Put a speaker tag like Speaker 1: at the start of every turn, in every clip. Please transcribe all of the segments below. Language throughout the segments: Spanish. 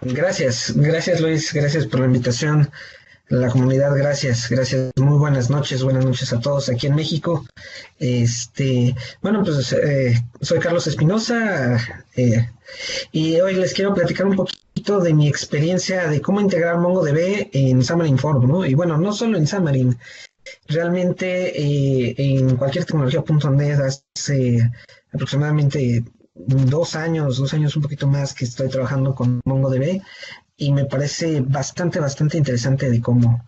Speaker 1: Gracias Luis, gracias por la invitación. La comunidad, gracias. Muy buenas noches a todos aquí en México. Bueno, pues soy Carlos Espinosa y hoy les quiero platicar un poquito de mi experiencia de cómo integrar MongoDB en Xamarin Form, ¿no? Y bueno, no solo en Xamarin, realmente en cualquier tecnología.net hace aproximadamente 2 años, un poquito más que estoy trabajando con MongoDB y me parece bastante interesante de cómo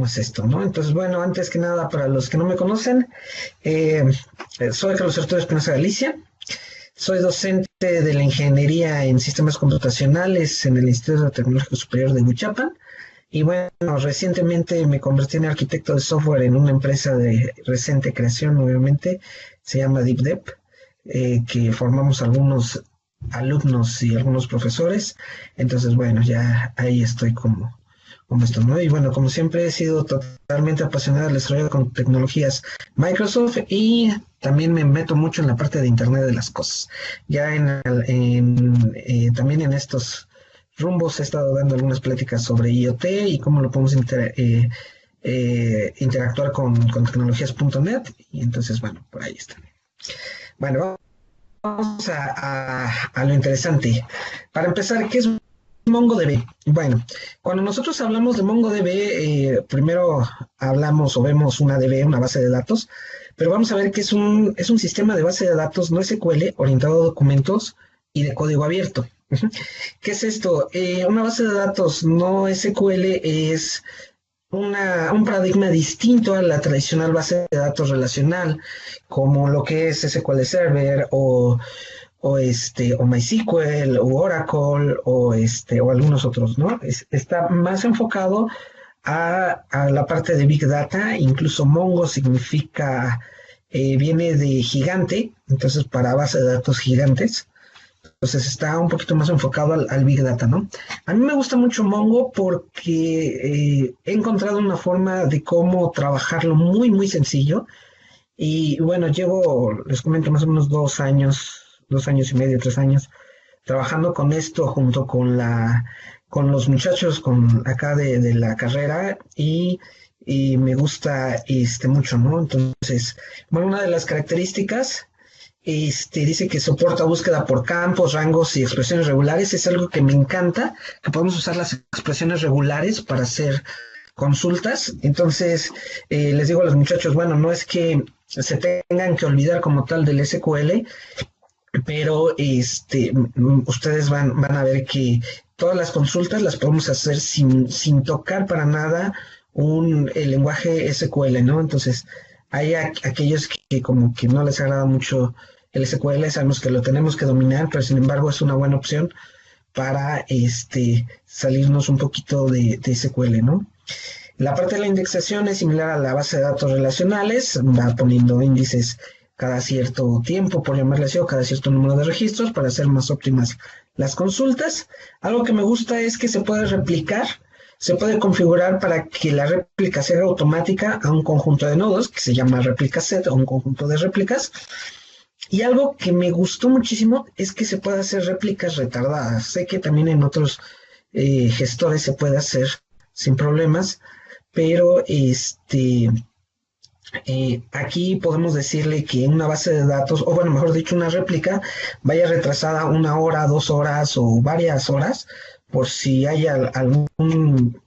Speaker 1: es esto, ¿no? Entonces, bueno, antes que nada, para los que no me conocen, eh, soy Carlos Arturo Espinosa Galicia, soy docente de la Ingeniería en Sistemas Computacionales en el Instituto Tecnológico Superior de Huichapan, y bueno, recientemente me convertí en arquitecto de software en una empresa de reciente creación, obviamente, se llama DeepDev, que formamos algunos alumnos y algunos profesores. Entonces, bueno, ya ahí estoy como esto, ¿no? Y bueno, como siempre he sido totalmente apasionado del desarrollo con tecnologías Microsoft y también me meto mucho en la parte de Internet de las cosas. Ya también en estos rumbos he estado dando algunas pláticas sobre IoT y cómo lo podemos interactuar con tecnologías.net. Y entonces, bueno, por ahí está. Bueno, vamos a lo interesante. Para empezar, ¿qué es MongoDB? Bueno, cuando nosotros hablamos de MongoDB, primero hablamos o vemos una DB, una base de datos, pero vamos a ver que es un sistema de base de datos no SQL orientado a documentos y de código abierto. ¿Qué es esto? Una base de datos no SQL es un paradigma distinto a la tradicional base de datos relacional, como lo que es SQL Server o MySQL o Oracle o algunos otros, ¿no? Está más enfocado a la parte de Big Data, incluso Mongo significa, viene de gigante, entonces para base de datos gigantes. Entonces está un poquito más enfocado al Big Data, ¿no? A mí me gusta mucho Mongo porque he encontrado una forma de cómo trabajarlo muy sencillo. Y bueno, les comento, más o menos 2 años y medio, 3 años, trabajando con esto junto con los muchachos acá de la carrera y me gusta mucho, ¿no? Entonces, bueno, una de las características dice que soporta búsqueda por campos, rangos y expresiones regulares. Es algo que me encanta, que podemos usar las expresiones regulares para hacer consultas. Entonces, les digo a los muchachos, bueno, no es que se tengan que olvidar como tal del SQL, pero ustedes van a ver que todas las consultas las podemos hacer sin tocar para nada el lenguaje SQL, ¿no? Entonces, hay aquellos que como que no les agrada mucho el SQL, sabemos que lo tenemos que dominar, pero sin embargo es una buena opción para salirnos un poquito de SQL, ¿no? La parte de la indexación es similar a la base de datos relacionales, va poniendo índices cada cierto tiempo, por llamarle así, o cada cierto número de registros para hacer más óptimas las consultas. Algo que me gusta es que se puede replicar, se puede configurar para que la réplica sea automática a un conjunto de nodos que se llama réplica set o un conjunto de réplicas. Y algo que me gustó muchísimo es que se puede hacer réplicas retardadas. Sé que también en otros gestores se puede hacer sin problemas, pero aquí podemos decirle que una base de datos, o bueno, mejor dicho, una réplica, vaya retrasada 1 hora, 2 horas o varias horas, por si hay algún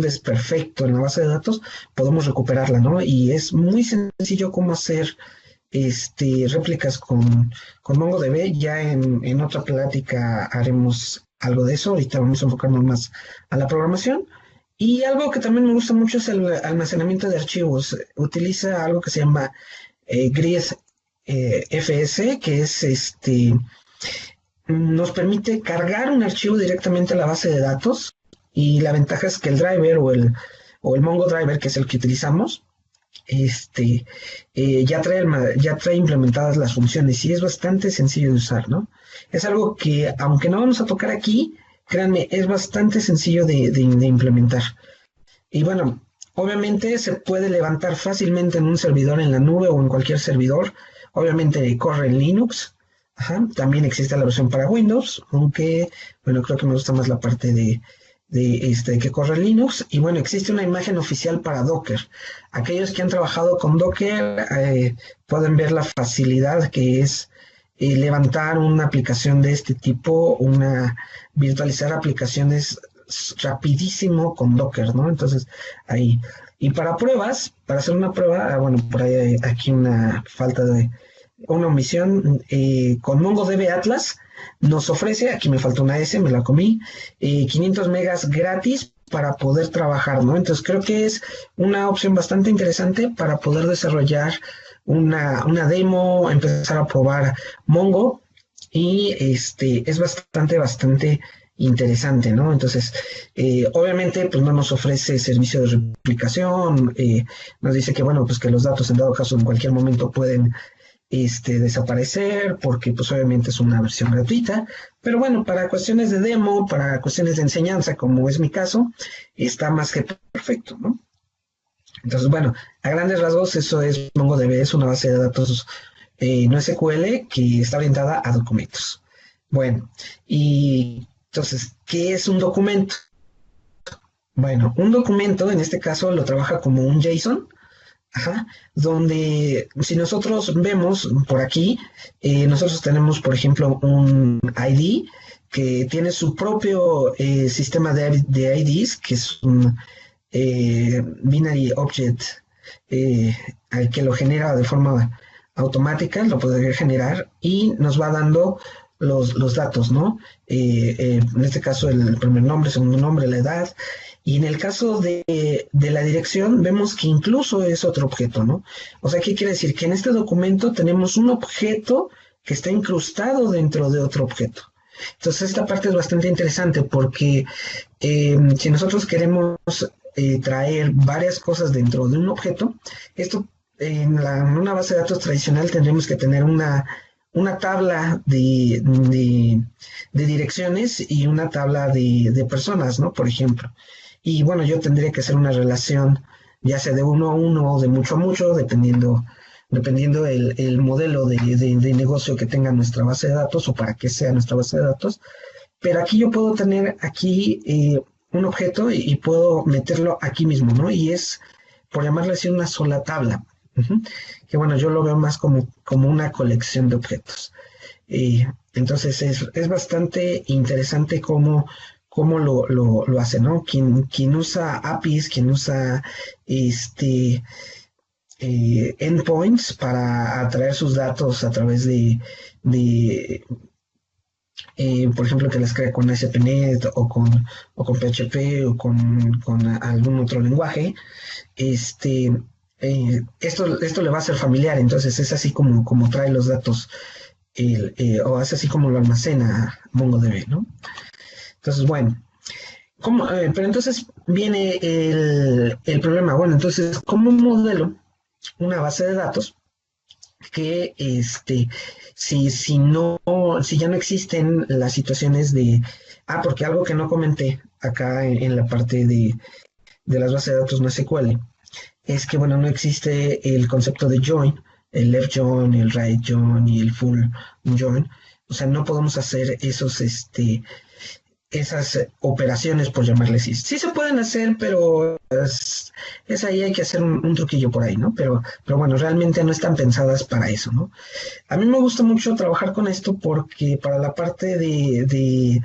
Speaker 1: desperfecto en la base de datos, podemos recuperarla, ¿no? Y es muy sencillo cómo hacer réplicas con MongoDB. Ya en otra plática haremos algo de eso. Ahorita vamos a enfocarnos más a la programación. Y algo que también me gusta mucho es el almacenamiento de archivos. Utiliza algo que se llama Grid FS, que es nos permite cargar un archivo directamente a la base de datos. Y la ventaja es que el driver o el Mongo driver, que es el que utilizamos, ya trae implementadas las funciones y es bastante sencillo de usar, ¿no? Es algo que, aunque no vamos a tocar aquí, créanme, es bastante sencillo de implementar. Y bueno, obviamente se puede levantar fácilmente en un servidor en la nube o en cualquier servidor. Obviamente corre en Linux. Ajá, también existe la versión para Windows, aunque, bueno, creo que me gusta más la parte de que corre Linux. Y bueno, existe una imagen oficial para Docker. Aquellos que han trabajado con Docker pueden ver la facilidad que es levantar una aplicación de este tipo, virtualizar aplicaciones rapidísimo con Docker, ¿no? Entonces, ahí. Y para pruebas, para hacer una prueba, bueno, por ahí hay aquí una omisión, con MongoDB Atlas nos ofrece, aquí me falta una S, me la comí, 500 megas gratis para poder trabajar, ¿no? Entonces creo que es una opción bastante interesante para poder desarrollar una demo, empezar a probar Mongo, y es bastante interesante, ¿no? Entonces, obviamente, pues no nos ofrece servicio de replicación, nos dice que, bueno, pues que los datos en dado caso en cualquier momento pueden desaparecer, porque pues obviamente es una versión gratuita, pero bueno, para cuestiones de demo, para cuestiones de enseñanza, como es mi caso, está más que perfecto, ¿no? Entonces, bueno, a grandes rasgos eso es MongoDB, es una base de datos no SQL que está orientada a documentos. Bueno, y entonces, ¿qué es un documento? Bueno, un documento en este caso lo trabaja como un JSON. Ajá, donde si nosotros vemos por aquí, nosotros tenemos, por ejemplo, un ID que tiene su propio sistema de IDs, que es un binary object, al que lo genera de forma automática, lo podría generar y nos va dando los datos, ¿no? En este caso el primer nombre, segundo nombre, la edad. Y en el caso de la dirección, vemos que incluso es otro objeto, ¿no? O sea, ¿qué quiere decir? Que en este documento tenemos un objeto que está incrustado dentro de otro objeto. Entonces, esta parte es bastante interesante porque si nosotros queremos traer varias cosas dentro de un objeto, esto en una base de datos tradicional tendremos que tener una tabla de direcciones y una tabla de personas, ¿no? Por ejemplo. Y bueno, yo tendría que hacer una relación, ya sea de uno a uno o de mucho a mucho, dependiendo el modelo de negocio que tenga nuestra base de datos o para qué sea nuestra base de datos. Pero aquí yo puedo tener aquí un objeto y puedo meterlo aquí mismo, ¿no? Y es, por llamarle así, una sola tabla. Ujú. Que bueno, yo lo veo más como una colección de objetos. Entonces es bastante interesante cómo lo hace, ¿no? Quien usa APIs, quien usa endpoints para atraer sus datos a través de por ejemplo, que las crea con ASP.NET o con PHP o con algún otro lenguaje, esto le va a ser familiar, entonces es así como trae los datos, o es así como lo almacena MongoDB, ¿no? Entonces, bueno, pero entonces viene el problema. Bueno, entonces, ¿cómo modelo una base de datos que si ya no existen las situaciones porque algo que no comenté acá en la parte de las bases de datos no SQL es que, bueno, no existe el concepto de join, el left join, el right join y el full join. O sea, no podemos hacer esas operaciones, por llamarles así. Sí se pueden hacer, pero es ahí, hay que hacer un truquillo por ahí, ¿no? Pero bueno, realmente no están pensadas para eso, ¿no? A mí me gusta mucho trabajar con esto porque para la parte de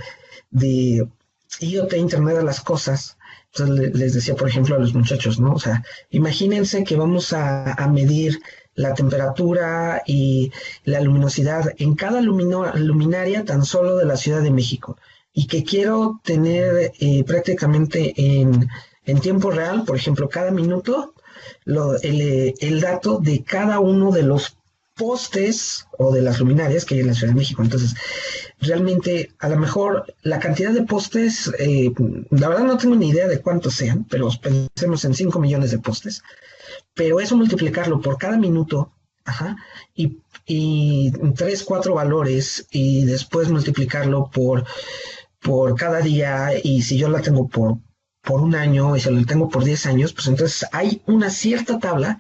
Speaker 1: IoT, Internet de las Cosas, entonces les decía, por ejemplo, a los muchachos, ¿no? O sea, imagínense que vamos a medir la temperatura y la luminosidad en cada luminaria tan solo de la Ciudad de México y que quiero tener prácticamente en tiempo real, por ejemplo, cada minuto, el dato de cada uno de los postes o de las luminarias que hay en la Ciudad de México. Entonces, realmente, a lo mejor la cantidad de postes, la verdad no tengo ni idea de cuántos sean, pero pensemos en 5 millones de postes. Pero eso multiplicarlo por cada minuto, ajá, y 3, 4 valores, y después multiplicarlo por cada día, y si yo la tengo por un año y si la tengo por 10 años, pues entonces hay una cierta tabla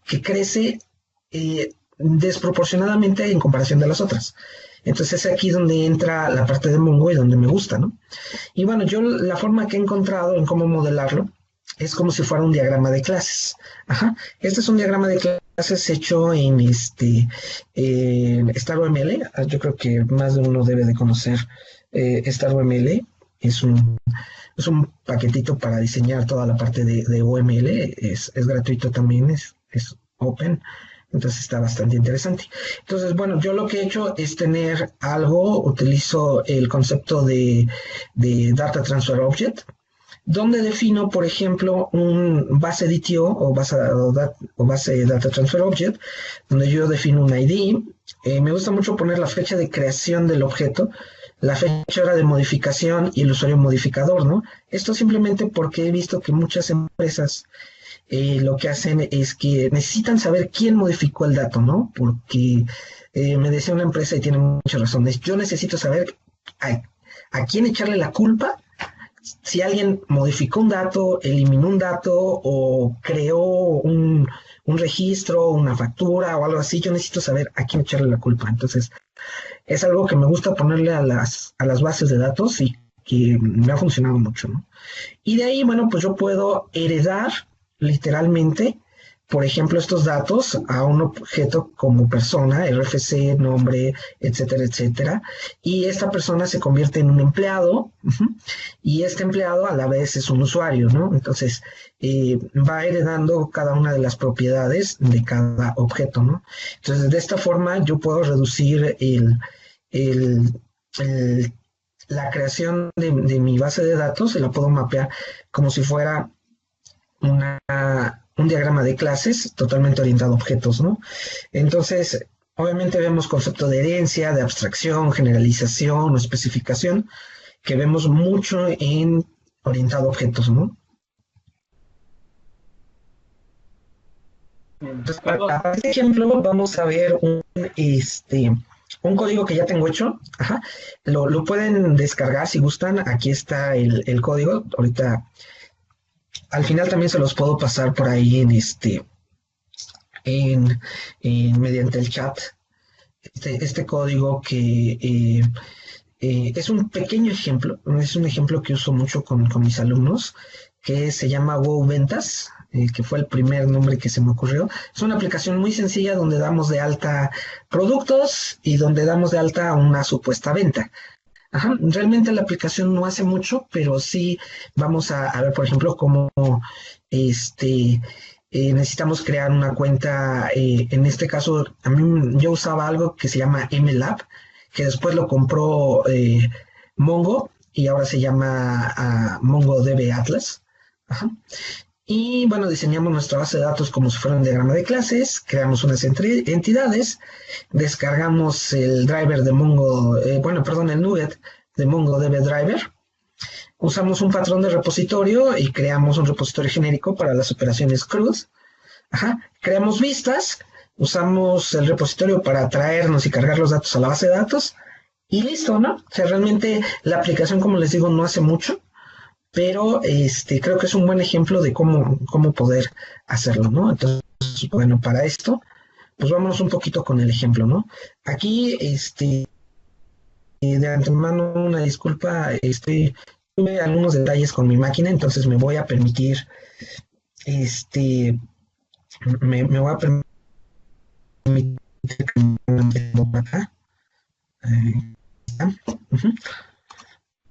Speaker 1: que crece desproporcionadamente en comparación de las otras. Entonces es aquí donde entra la parte de Mongo y donde me gusta, ¿no? Y bueno, yo la forma que he encontrado en cómo modelarlo es como si fuera un diagrama de clases. Ajá. Este es un diagrama de clases hecho en StarOML. Yo creo que más de uno debe de conocer StarOML. Es un paquetito para diseñar toda la parte de OML. Es gratuito también, es open. Entonces está bastante interesante. Entonces, bueno, yo lo que he hecho es tener algo, utilizo el concepto de Data Transfer Object, donde defino, por ejemplo, un base DTO o base Data Transfer Object, donde yo defino un ID. Me gusta mucho poner la fecha de creación del objeto, la fecha hora de modificación y el usuario modificador, ¿no? Esto simplemente porque he visto que muchas empresas lo que hacen es que necesitan saber quién modificó el dato, ¿no? Porque me decía una empresa y tiene muchas razones, yo necesito saber a quién echarle la culpa si alguien modificó un dato, eliminó un dato o creó un registro, una factura o algo así. Yo necesito saber a quién echarle la culpa. Entonces, es algo que me gusta ponerle a las bases de datos y que me ha funcionado mucho, ¿no? Y de ahí, bueno, pues yo puedo heredar literalmente, por ejemplo, estos datos a un objeto como persona, RFC, nombre, etcétera, etcétera. Y esta persona se convierte en un empleado, y este empleado a la vez es un usuario, ¿no? Entonces, va heredando cada una de las propiedades de cada objeto, ¿no? Entonces, de esta forma yo puedo reducir el, el la creación de mi base de datos, se la puedo mapear como si fuera un diagrama de clases totalmente orientado a objetos, ¿no? Entonces, obviamente vemos concepto de herencia, de abstracción, generalización o especificación, que vemos mucho en orientado a objetos, ¿no? Entonces, para este ejemplo, vamos a ver un código que ya tengo hecho. Ajá. Lo pueden descargar si gustan. Aquí está el código. Ahorita, al final también se los puedo pasar por ahí mediante el chat. Este código que es un pequeño ejemplo, es un ejemplo que uso mucho con mis alumnos, que se llama Wow Ventas, que fue el primer nombre que se me ocurrió. Es una aplicación muy sencilla donde damos de alta productos y donde damos de alta una supuesta venta. Ajá, realmente la aplicación no hace mucho, pero sí vamos a ver, por ejemplo, cómo necesitamos crear una cuenta. En este caso, yo usaba algo que se llama MLab, que después lo compró Mongo y ahora se llama MongoDB Atlas. Ajá. Y bueno, diseñamos nuestra base de datos como si fuera un diagrama de clases, creamos unas entidades, descargamos el driver de Mongo, el nugget de MongoDB Driver, usamos un patrón de repositorio y creamos un repositorio genérico para las operaciones CRUD. Ajá. Creamos vistas, usamos el repositorio para traernos y cargar los datos a la base de datos y listo, ¿no? O sea, realmente la aplicación, como les digo, no hace mucho, pero creo que es un buen ejemplo de cómo poder hacerlo, ¿no? Entonces, bueno, para esto, pues vámonos un poquito con el ejemplo, ¿no? Aquí, de antemano, una disculpa, tuve algunos detalles con mi máquina, entonces me voy a permitir, me voy a permitir por acá. Uh-huh.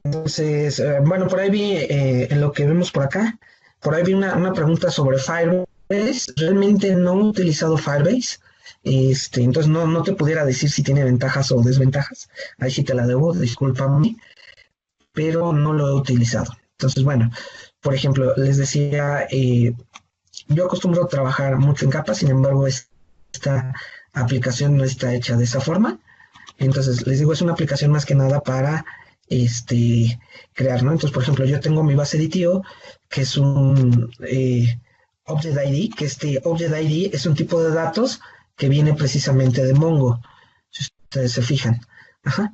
Speaker 1: Entonces, bueno, por ahí vi, en lo que vemos por acá, por ahí vi una pregunta sobre Firebase. Realmente no he utilizado Firebase, entonces no te pudiera decir si tiene ventajas o desventajas. Ahí sí te la debo, discúlpame, pero no lo he utilizado. Entonces, bueno, por ejemplo, les decía, yo acostumbro a trabajar mucho en capas, sin embargo, esta aplicación no está hecha de esa forma. Entonces, les digo, es una aplicación más que nada para crear, ¿no? Entonces, por ejemplo, yo tengo mi base de DTO, que es un Object ID, que este Object ID es un tipo de datos que viene precisamente de Mongo, si ustedes se fijan. Ajá.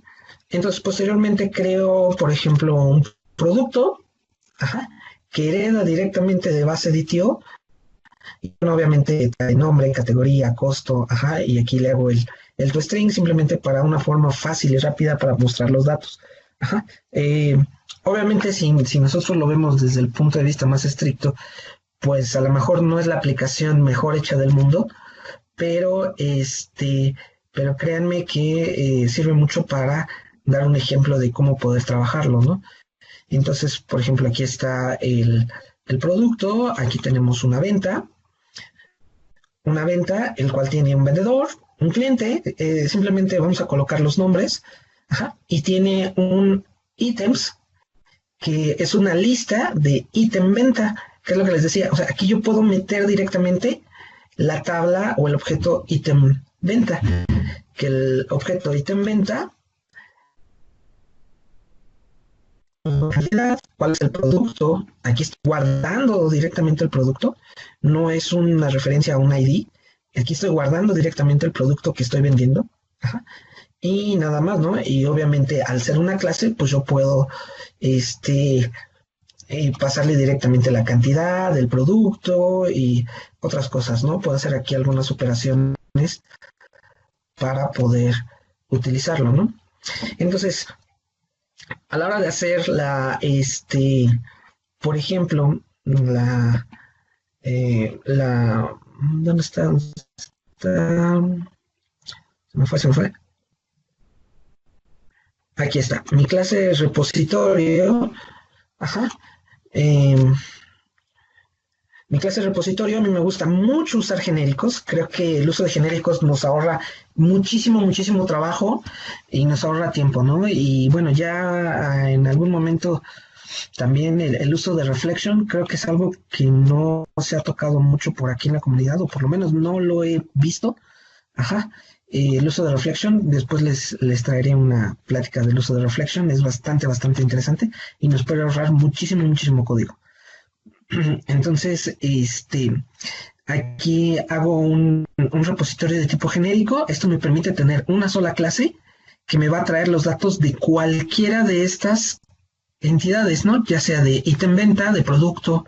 Speaker 1: Entonces, posteriormente creo, por ejemplo, un producto, ajá, que hereda directamente de base DTO Y bueno, obviamente trae nombre, categoría, costo, ajá, y aquí le hago el toString simplemente para una forma fácil y rápida para mostrar los datos. Ajá. Obviamente, si nosotros lo vemos desde el punto de vista más estricto, pues a lo mejor no es la aplicación mejor hecha del mundo, pero pero créanme que sirve mucho para dar un ejemplo de cómo poder trabajarlo, ¿no? Entonces, por ejemplo, aquí está el producto, aquí tenemos una venta, el cual tiene un vendedor, un cliente, simplemente vamos a colocar los nombres, ajá, y tiene un ítems, que es una lista de ítem venta, que es lo que les decía, o sea, aquí yo puedo meter directamente la tabla o el objeto ítem venta, que el objeto ítem venta, cuál es el producto, aquí estoy guardando directamente el producto, no es una referencia a un ID, aquí estoy guardando directamente el producto que estoy vendiendo, ajá, y nada más, ¿no? Y obviamente al ser una clase, pues yo puedo, este, pasarle directamente la cantidad del producto y otras cosas, ¿no? Puedo hacer aquí algunas operaciones para poder utilizarlo, ¿no? Entonces, a la hora de hacer por ejemplo, la, ¿dónde está? ¿Dónde está? Se me fue. Aquí está. Mi clase de repositorio, ajá. Eh, Mi clase de repositorio, a mí me gusta mucho usar genéricos. Creo que el uso de genéricos nos ahorra muchísimo, muchísimo trabajo y nos ahorra tiempo, ¿no? Y bueno, ya en algún momento también el uso de Reflection creo que es algo que no se ha tocado mucho por aquí en la comunidad, o por lo menos no lo he visto. Ajá. El uso de Reflection, después les traeré una plática del uso de Reflection, es bastante, bastante interesante y nos puede ahorrar muchísimo, muchísimo código. Entonces, aquí hago un repositorio de tipo genérico. Esto me permite tener una sola clase que me va a traer los datos de cualquiera de estas entidades, ¿no? Ya sea de ítem venta, de producto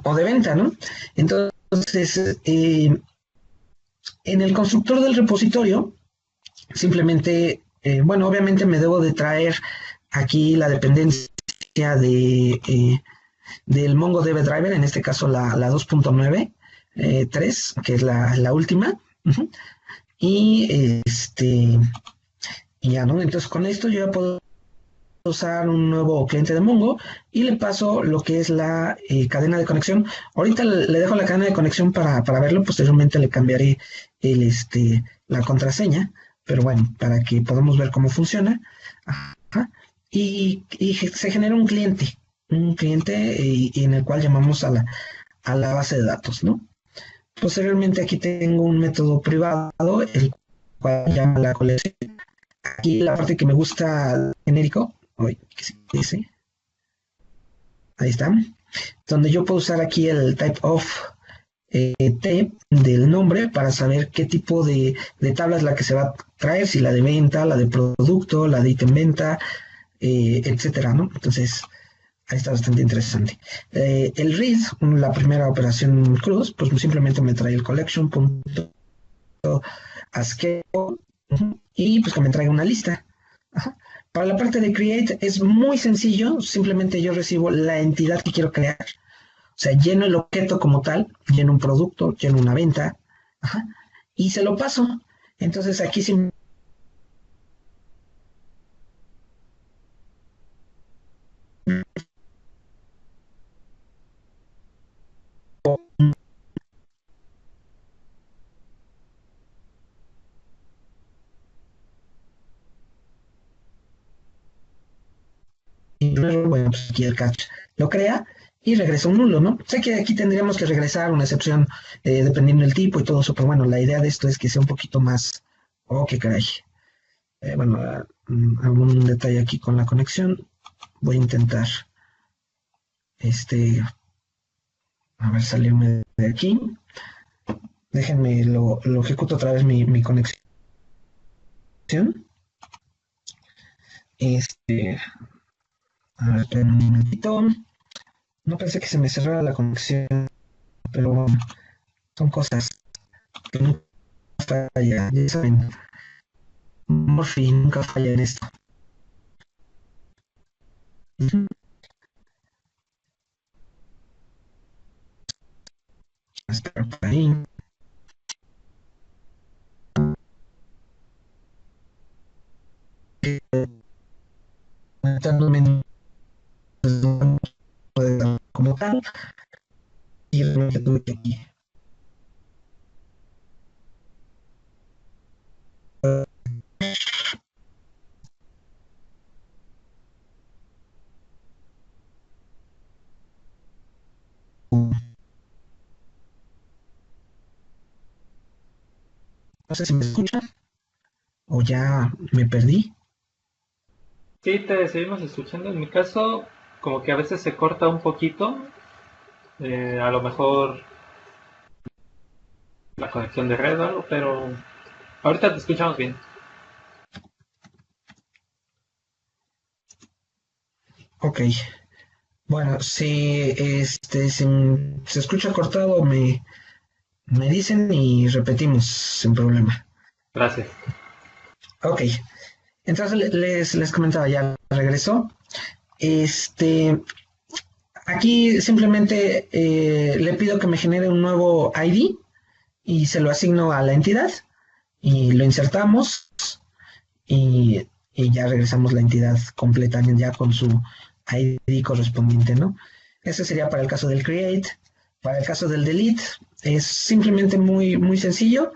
Speaker 1: o de venta, ¿no? Entonces, en el constructor del repositorio, simplemente, bueno, obviamente me debo de traer aquí la dependencia del MongoDB Driver, en este caso la 2.9.3, que es la última. Uh-huh. Y y ya, ¿no? Entonces con esto yo ya puedo usar un nuevo cliente de Mongo y le paso lo que es la cadena de conexión. Ahorita le dejo la cadena de conexión para verlo, posteriormente le cambiaré la contraseña, pero bueno, para que podamos ver cómo funciona. Ajá. Y se genera un cliente en el cual llamamos a la base de datos, ¿no? Posteriormente aquí tengo un método privado, el cual llama la colección. Aquí la parte que me gusta genérico, ¿qué se dice? Ahí está, donde yo puedo usar aquí el type of T del nombre para saber qué tipo de tabla es la que se va a traer, si la de venta, la de producto, la de ítem venta, etcétera, ¿no? Entonces, ahí está bastante interesante. El read, la primera operación cruz, pues simplemente me trae el collection.ascale y pues que me traiga una lista. Ajá. Para la parte de create es muy sencillo, simplemente yo recibo la entidad que quiero crear, o sea, lleno el objeto como tal, lleno un producto, lleno una venta, ajá, y se lo paso. Entonces aquí sí bueno, pues aquí el catch lo crea y regresa un nulo, ¿no? Sé que aquí tendríamos que regresar una excepción dependiendo del tipo y todo eso, pero bueno, la idea de esto es que sea un poquito más... Oh, qué caray. Bueno, algún detalle aquí con la conexión. Voy a intentar, a ver, salirme de aquí. Déjenme, lo ejecuto otra vez mi conexión. Este, a ver, esperen un momentito. No pensé que se me cerrara la conexión. pero bueno, son cosas que nunca falla, ya saben, Murphy nunca falla en esto. Ujú. Espero por ahí. Comentándome como tal, y realmente tuve que aquí. No sé si me escuchan o ya me perdí.
Speaker 2: Sí, te seguimos escuchando. En mi caso, como que a veces se corta un poquito, a lo mejor la conexión de red o algo, pero ahorita te escuchamos bien.
Speaker 1: Ok, bueno, si se escucha cortado, me dicen y repetimos sin problema.
Speaker 2: Gracias.
Speaker 1: Ok, entonces les comentaba, ya regresó. Este, Aquí simplemente le pido que me genere un nuevo ID y se lo asigno a la entidad y lo insertamos y, y ya regresamos la entidad completa ya con su ID correspondiente, ¿no? Ese sería para el caso del create. Para el caso del delete es simplemente muy sencillo.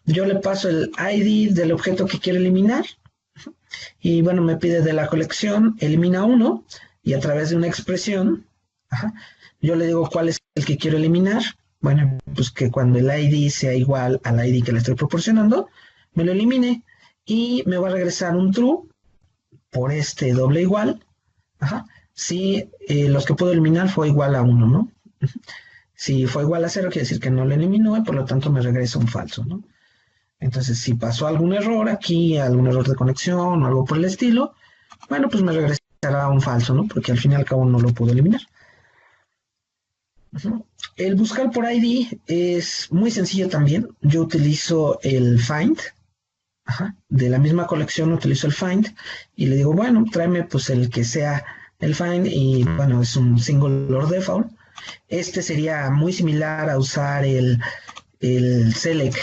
Speaker 1: Yo le paso el ID del objeto que quiero eliminar y bueno, me pide de la colección, elimina uno y a través de una expresión, ajá, yo le digo cuál es el que quiero eliminar. Bueno, pues que cuando el ID sea igual al ID que le estoy proporcionando, me lo elimine y me va a regresar un true por este doble igual, ajá, si los que puedo eliminar fue igual a uno, ¿no? Si fue igual a cero, quiere decir que no lo eliminó y por lo tanto me regresa un falso, ¿no? Entonces, si pasó algún error aquí, algún error de conexión o algo por el estilo, bueno, pues me regresará un falso, ¿no? Porque al fin y al cabo no lo puedo eliminar. Uh-huh. El buscar por ID es muy sencillo también. Yo utilizo el find, ajá, de la misma colección utilizo el find y le digo, bueno, tráeme pues el que sea el find y bueno, es un single or default. Este sería muy similar a usar el select,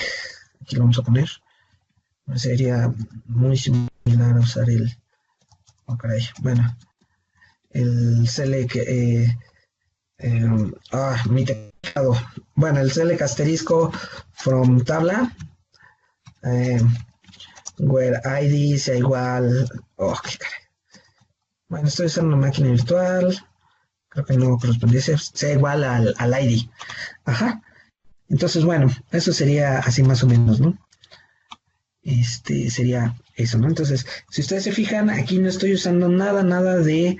Speaker 1: aquí lo vamos a poner, sería muy similar a usar oh caray, bueno, el select, mi teclado, bueno, el select asterisco from tabla, eh, where ID sea igual, oh, qué caray. Bueno, estoy usando una máquina virtual, creo que no correspondiese, sea igual al ID, ajá, entonces bueno, eso sería así más o menos, ¿no? Sería eso, ¿no? Entonces, si ustedes se fijan, aquí no estoy usando nada de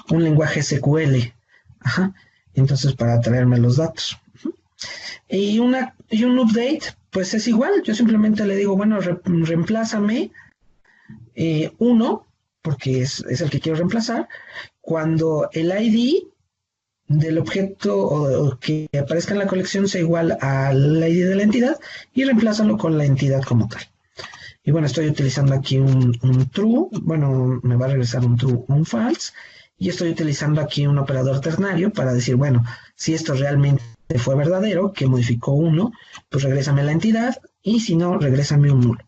Speaker 1: un lenguaje SQL. Ajá. Entonces, para traerme los datos. Y un update, pues es igual. Yo simplemente le digo, bueno, reemplázame uno, porque es el que quiero reemplazar, cuando el ID del objeto o que aparezca en la colección sea igual al ID de la entidad y reemplázalo con la entidad como tal. Y bueno, estoy utilizando aquí un true, bueno, me va a regresar un true, un false, y estoy utilizando aquí un operador ternario para decir, bueno, si esto realmente fue verdadero, que modificó uno, pues regrésame la entidad, y si no, regrésame un nulo.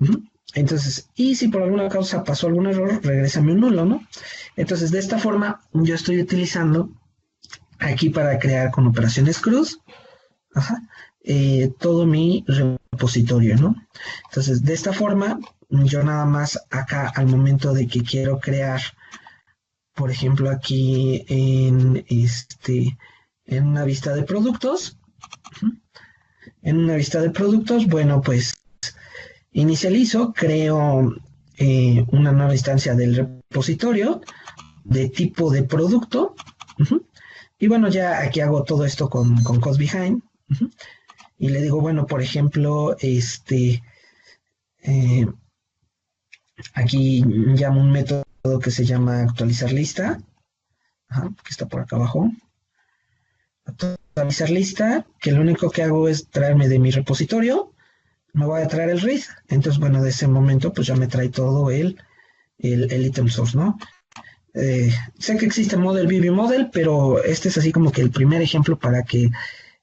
Speaker 1: Uh-huh. Entonces, y si por alguna causa pasó algún error, regrésame un nulo, ¿no? Entonces, de esta forma, yo estoy utilizando aquí para crear con operaciones cruz, ajá, todo mi repositorio, ¿no? Entonces, de esta forma, yo nada más acá al momento de que quiero crear, por ejemplo, aquí en una vista de productos, en una vista de productos, bueno, pues inicializo, creo una nueva instancia del repositorio de tipo de producto, uh-huh, y bueno, ya aquí hago todo esto con Code Behind, uh-huh, y le digo, bueno, por ejemplo, eh, aquí llamo un método que se llama actualizar lista, ajá, que está por acá abajo. actualizar lista, que lo único que hago es traerme de mi repositorio, me voy a traer el read, entonces bueno, de ese momento pues ya me trae todo el item source, ¿no? Sé que existe Model View Model, pero este es así como que el primer ejemplo para que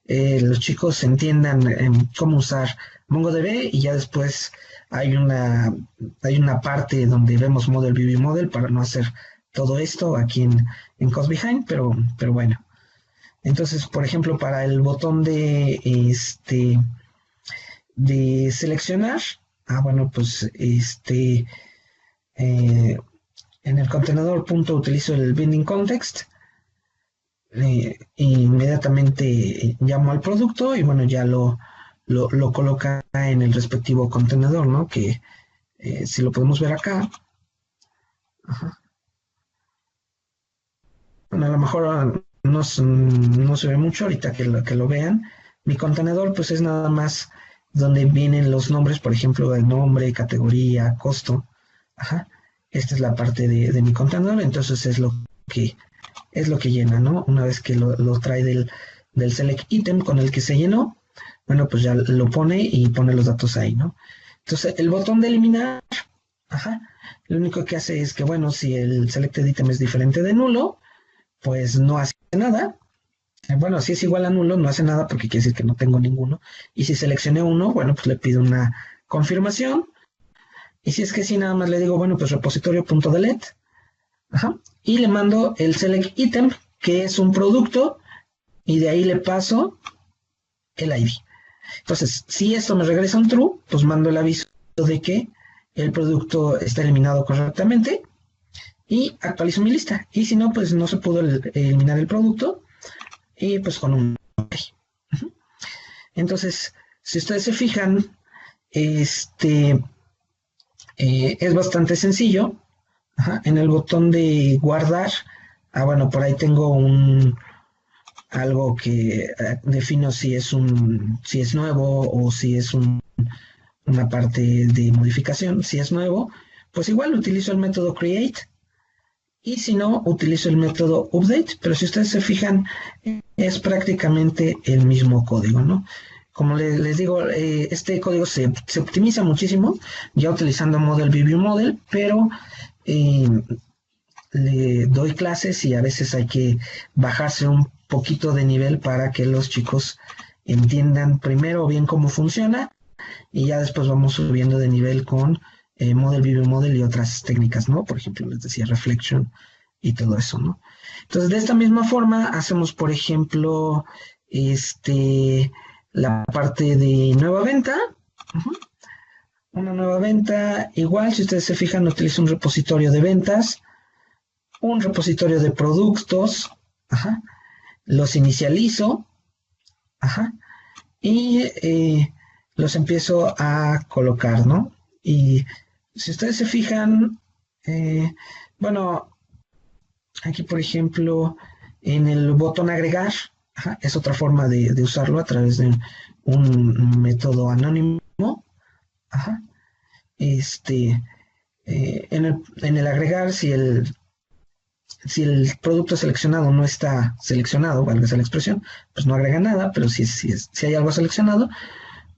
Speaker 1: los chicos entiendan cómo usar MongoDB, y ya después hay una parte donde vemos Model View Model para no hacer todo esto aquí en Cost Behind, pero bueno. Entonces, por ejemplo, para el botón de seleccionar, bueno, pues eh, en el contenedor punto utilizo el binding context, inmediatamente llamo al producto y bueno, ya lo coloca en el respectivo contenedor, ¿no? Que si lo podemos ver acá, ajá. Bueno, a lo mejor no se ve mucho ahorita que lo vean. Mi contenedor pues es nada más donde vienen los nombres, por ejemplo, el nombre, categoría, costo. Ajá. Esta es la parte de mi contenedor, entonces es lo que llena, ¿no? Una vez que lo trae del select item con el que se llenó, bueno, pues ya lo pone y pone los datos ahí, ¿no? Entonces, el botón de eliminar, ajá, lo único que hace es que, bueno, si el selected item es diferente de nulo, pues no hace nada. Bueno, si es igual a nulo, no hace nada porque quiere decir que no tengo ninguno. Y si seleccioné uno, bueno, pues le pido una confirmación. Y si es que sí, nada más le digo, bueno, pues repositorio.delete. Ajá, y le mando el select item, que es un producto, y de ahí le paso el ID. Entonces, si esto me regresa un true, pues mando el aviso de que el producto está eliminado correctamente y actualizo mi lista. Y si no, pues no se pudo eliminar el producto y pues con un OK. Entonces, si ustedes se fijan, es bastante sencillo. Ajá, en el botón de guardar, bueno, por ahí tengo algo que defino si es nuevo o si es una parte de modificación. Si es nuevo, pues igual utilizo el método create, y si no, utilizo el método update, pero si ustedes se fijan, es prácticamente el mismo código, ¿no? Como les digo, este código se optimiza muchísimo ya utilizando Model View Model, pero le doy clases y a veces hay que bajarse un poquito de nivel para que los chicos entiendan primero bien cómo funciona, y ya después vamos subiendo de nivel con Model View Model y otras técnicas, ¿no? Por ejemplo, les decía Reflection y todo eso, ¿no? Entonces, de esta misma forma hacemos, por ejemplo, la parte de nueva venta. Una nueva venta, igual, si ustedes se fijan, utilizo un repositorio de ventas, un repositorio de productos, ajá, los inicializo, ajá, y los empiezo a colocar, ¿no? Y si ustedes se fijan, bueno, aquí por ejemplo, en el botón agregar, ajá, es otra forma de usarlo a través de un método anónimo, ajá. En el agregar, si el producto seleccionado no está seleccionado, valga la expresión, pues no agrega nada, pero si hay algo seleccionado,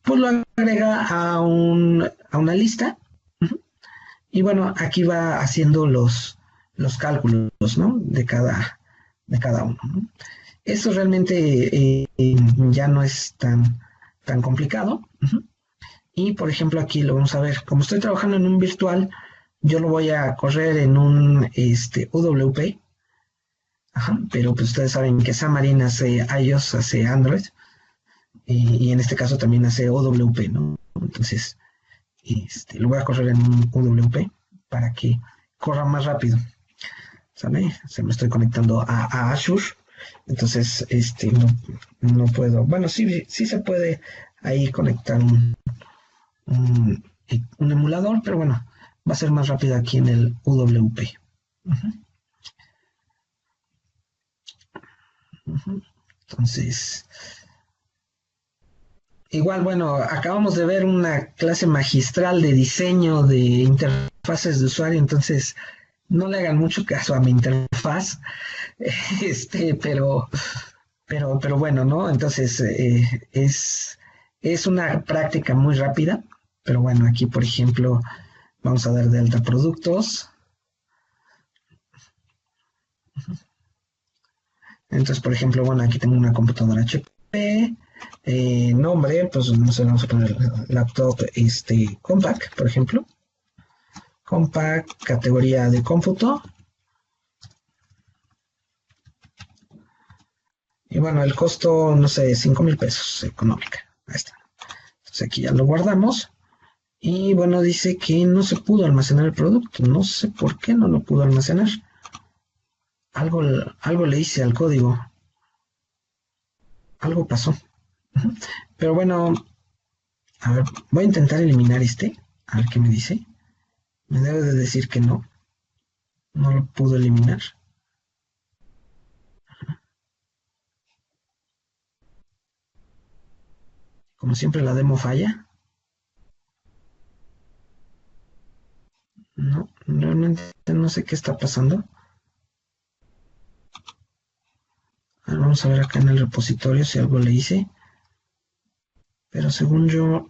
Speaker 1: pues lo agrega a una lista. Y bueno, aquí va haciendo los cálculos, ¿no? De cada uno, ¿no? Esto realmente ya no es tan complicado. Y por ejemplo aquí lo vamos a ver, como estoy trabajando en un virtual, yo lo voy a correr en un UWP. Ajá, pero pues ustedes saben que Xamarin hace iOS, hace Android, y en este caso también hace OWP, ¿no? Entonces, lo voy a correr en un UWP para que corra más rápido. ¿Sabe? Se me estoy conectando a Azure, entonces no puedo. Bueno, sí se puede ahí conectar un emulador, pero bueno, va a ser más rápido aquí en el UWP. Entonces, igual, bueno, acabamos de ver una clase magistral de diseño de interfaces de usuario, entonces no le hagan mucho caso a mi interfaz, pero pero bueno, ¿no? Entonces, es una práctica muy rápida, pero bueno, aquí, por ejemplo, vamos a dar de alta productos. Entonces, por ejemplo, bueno, aquí tengo una computadora HP, nombre, pues no sé, vamos a poner laptop compact, por ejemplo. Compact, categoría de cómputo. Y bueno, el costo, no sé, 5,000 pesos económica. Ahí está. Entonces aquí ya lo guardamos. Y bueno, dice que no se pudo almacenar el producto. No sé por qué no lo pudo almacenar. Algo, algo le hice al código. Algo pasó. Pero bueno, a ver, voy a intentar eliminar este. A ver qué me dice. Me debe de decir que no. No lo pudo eliminar. Como siempre la demo falla. No, realmente no sé qué está pasando. A ver, vamos a ver acá en el repositorio si algo le hice. Pero según yo,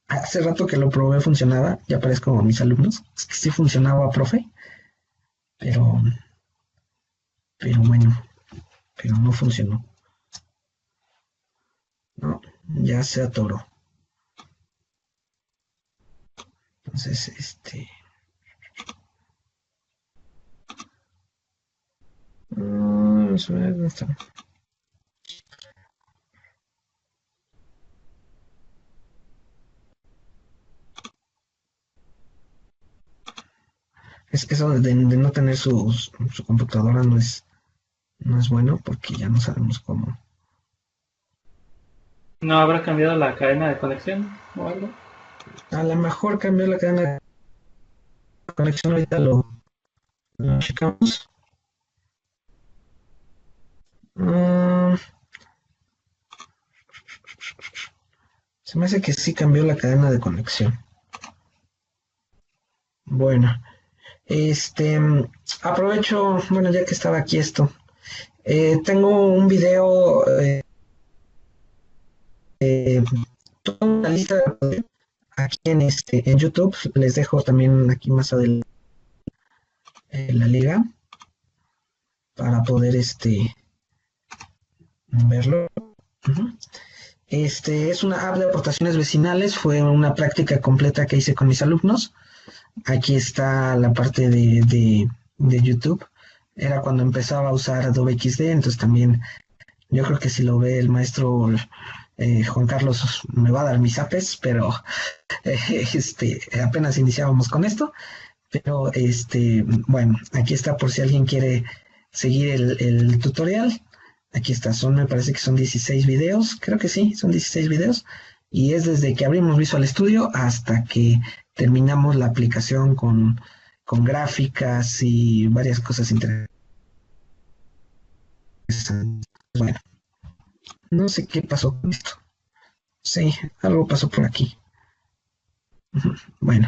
Speaker 1: hace rato que lo probé funcionaba. Ya parezco como mis alumnos. Es que sí funcionaba, profe. Pero, pero bueno, pero no funcionó. No, ya se atoró. Entonces, vamos a ver dónde está. Es eso de no tener su computadora no es bueno porque ya no sabemos cómo.
Speaker 2: ¿No habrá cambiado la cadena de conexión o algo?
Speaker 1: A lo mejor cambió la cadena de conexión, ahorita lo checamos. Mm, Se me hace que sí cambió la cadena de conexión. Bueno, este, aprovecho, bueno, ya que estaba aquí esto, tengo un video, toda una lista aquí en YouTube, les dejo también aquí más adelante la liga para poder verlo. Ujú. Es una app de aportaciones vecinales, fue una práctica completa que hice con mis alumnos. Aquí está la parte de YouTube. Era cuando empezaba a usar Adobe XD, entonces también yo creo que si lo ve el maestro Juan Carlos me va a dar mis apes, pero eh, apenas iniciábamos con esto. Pero bueno, aquí está por si alguien quiere seguir el tutorial. Aquí está, me parece que son 16 videos, creo que sí, son 16 videos. Y es desde que abrimos Visual Studio hasta que terminamos la aplicación con gráficas y varias cosas interesantes. Bueno, no sé qué pasó con esto. Sí, algo pasó por aquí. Bueno,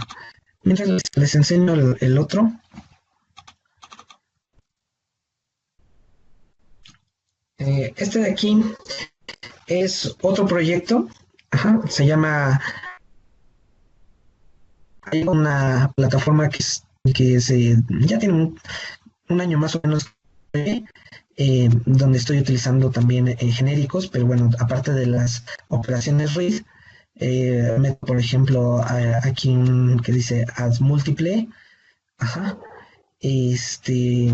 Speaker 1: mientras les enseño el otro. Este de aquí es otro proyecto. Ajá, se llama. Hay una plataforma que ya tiene un año más o menos, donde estoy utilizando también genéricos, pero bueno, aparte de las operaciones read, meto, por ejemplo, aquí un que dice add múltiple. Ajá. Este,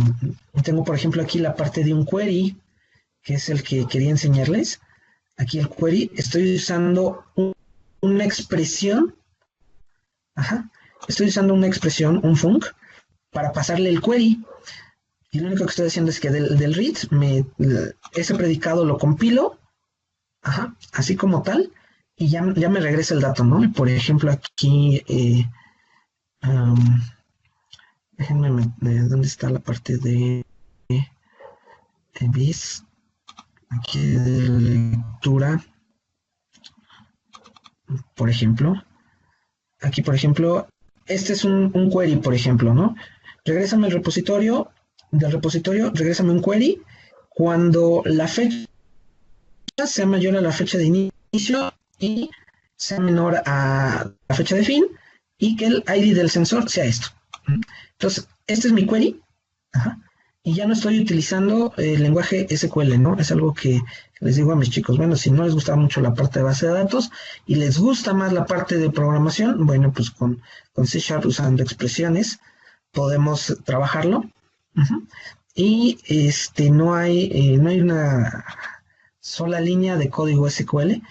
Speaker 1: tengo, por ejemplo, aquí la parte de un query, que es el que quería enseñarles. Aquí el query, estoy usando una expresión. Ajá. Estoy usando una expresión, un func, para pasarle el query. Y lo único que estoy haciendo es que del read, ese predicado lo compilo, ajá, así como tal, y ya me regresa el dato, ¿no? Por ejemplo, aquí, um, déjenme, ¿dónde está la parte de bis? Aquí de lectura, por ejemplo. Aquí, por ejemplo, este es un query, por ejemplo, ¿no? Regrésame el repositorio, del repositorio, regrésame un query cuando la fecha sea mayor a la fecha de inicio y sea menor a la fecha de fin y que el ID del sensor sea esto. Entonces, este es mi query. Ajá. Y ya no estoy utilizando el lenguaje SQL, ¿no? Es algo que les digo a mis chicos, bueno, si no les gusta mucho la parte de base de datos y les gusta más la parte de programación, bueno, pues con C# usando expresiones podemos trabajarlo. Uh-huh. Y no hay una sola línea de código SQL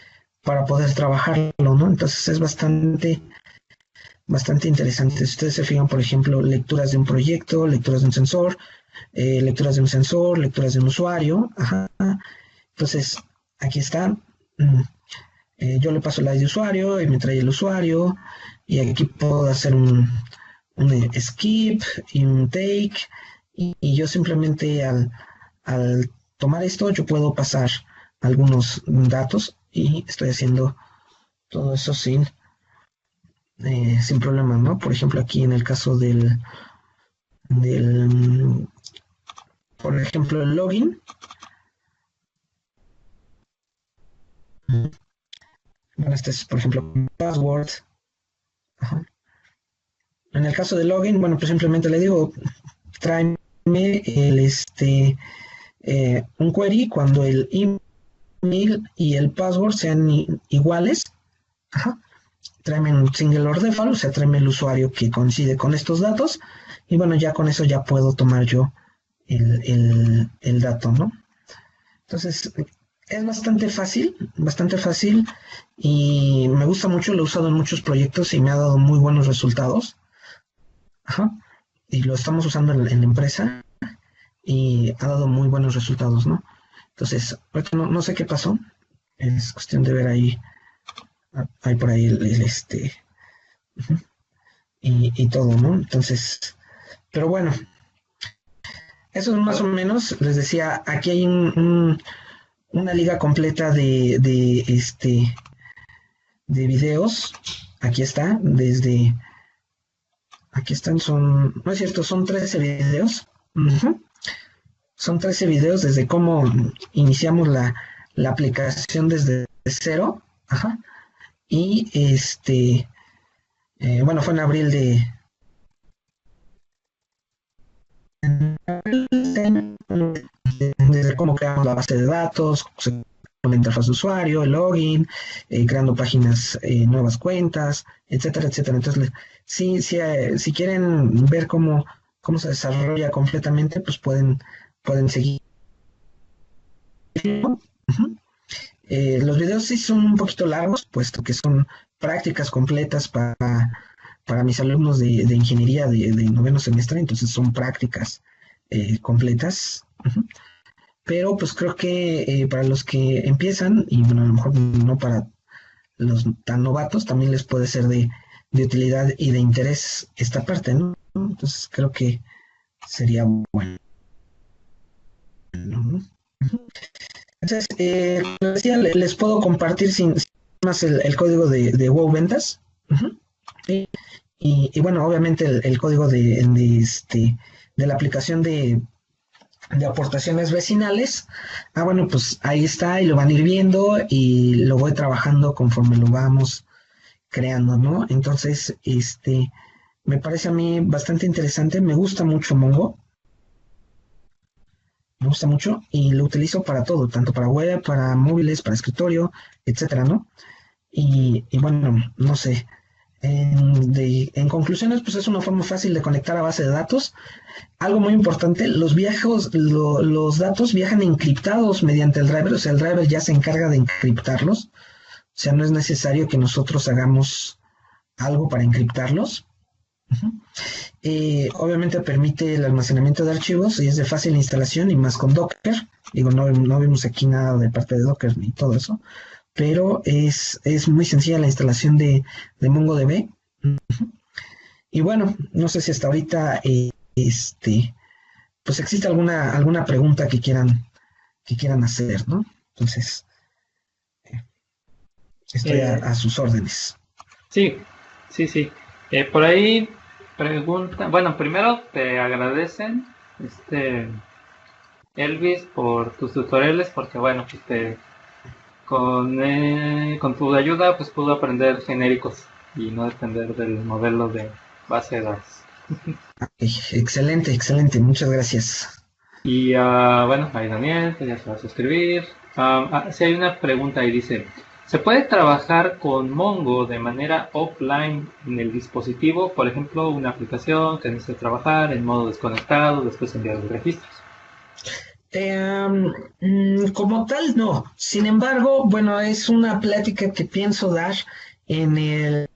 Speaker 1: para poder trabajarlo, ¿no? Entonces es bastante interesante. Si ustedes se fijan, por ejemplo, lecturas de un proyecto, lecturas de un sensor, lecturas de un sensor, lecturas de un usuario. Ajá. Entonces, aquí está. Yo le paso la ID de usuario y me trae el usuario. Y aquí puedo hacer un skip y un take. Y yo simplemente al tomar esto, yo puedo pasar algunos datos y estoy haciendo todo eso sin problemas, ¿no? Por ejemplo, aquí en el caso del por ejemplo, el login. Bueno, este es, por ejemplo, password. Ajá. En el caso del login, bueno, pues simplemente le digo, tráeme un query cuando el email y el password sean iguales. Ajá. Tráeme un single or default, o sea, tráeme el usuario que coincide con estos datos. Y bueno, ya con eso ya puedo tomar yo el dato, ¿no? Entonces, es bastante fácil y me gusta mucho, lo he usado en muchos proyectos y me ha dado muy buenos resultados. Ajá. Y lo estamos usando en la empresa y ha dado muy buenos resultados, ¿no? Entonces, ahorita no sé qué pasó, es cuestión de ver ahí, hay por ahí uh-huh, y todo, ¿no? Entonces, pero bueno, eso es más o menos, les decía, aquí hay una liga completa de videos. Aquí está, aquí están, no es cierto, son 13 videos. Uh-huh. Son 13 videos desde cómo iniciamos la aplicación desde cero. Ajá. Y bueno, fue en abril desde cómo creamos la base de datos, con la interfaz de usuario, el login, creando páginas, nuevas cuentas, etcétera, etcétera. Entonces, si quieren ver cómo se desarrolla completamente, pues pueden seguir. Uh-huh. Los videos sí son un poquito largos, puesto que son prácticas completas para mis alumnos de ingeniería de noveno semestre, entonces son prácticas completas. Uh-huh. Pero pues creo que para los que empiezan, y bueno, a lo mejor no para los tan novatos, también les puede ser de utilidad y de interés esta parte, ¿no? Entonces creo que sería bueno, ¿no? Entonces, como decía, les puedo compartir sin más el código de WoW Ventas. Uh-huh. Y bueno, obviamente el código de la aplicación de aportaciones vecinales. Bueno, pues ahí está y lo van a ir viendo y lo voy trabajando conforme lo vamos creando, ¿no? Entonces, me parece a mí bastante interesante, me gusta mucho Mongo, me gusta mucho y lo utilizo para todo, tanto para web, para móviles, para escritorio, etcétera, ¿no? Y bueno, no sé. En conclusiones, pues es una forma fácil de conectar a base de datos. Algo muy importante, los datos viajan encriptados mediante el driver, o sea, el driver ya se encarga de encriptarlos, o sea, no es necesario que nosotros hagamos algo para encriptarlos. Uh-huh. Obviamente permite el almacenamiento de archivos y es de fácil instalación y más con Docker. Digo, no vimos aquí nada de parte de Docker ni todo eso, pero es muy sencilla la instalación de MongoDB. Uh-huh. Y bueno, no sé si hasta ahorita pues existe alguna pregunta que quieran hacer, ¿no? Entonces, estoy
Speaker 2: Eh,
Speaker 1: a sus órdenes.
Speaker 2: sí, sí. Por ahí pregunta, bueno, primero te agradecen este Elvis, por tus tutoriales, porque bueno, pues con tu ayuda pues pudo aprender genéricos y no depender del modelo de base de datos.
Speaker 1: Excelente, excelente, muchas gracias.
Speaker 2: Y bueno, ahí Daniel, ya se va a suscribir. Sí hay una pregunta y dice, ¿se puede trabajar con Mongo de manera offline en el dispositivo? Por ejemplo, una aplicación que necesite trabajar en modo desconectado, después enviar los registros.
Speaker 1: Como tal, no. Sin embargo, bueno, es una plática que pienso dar en el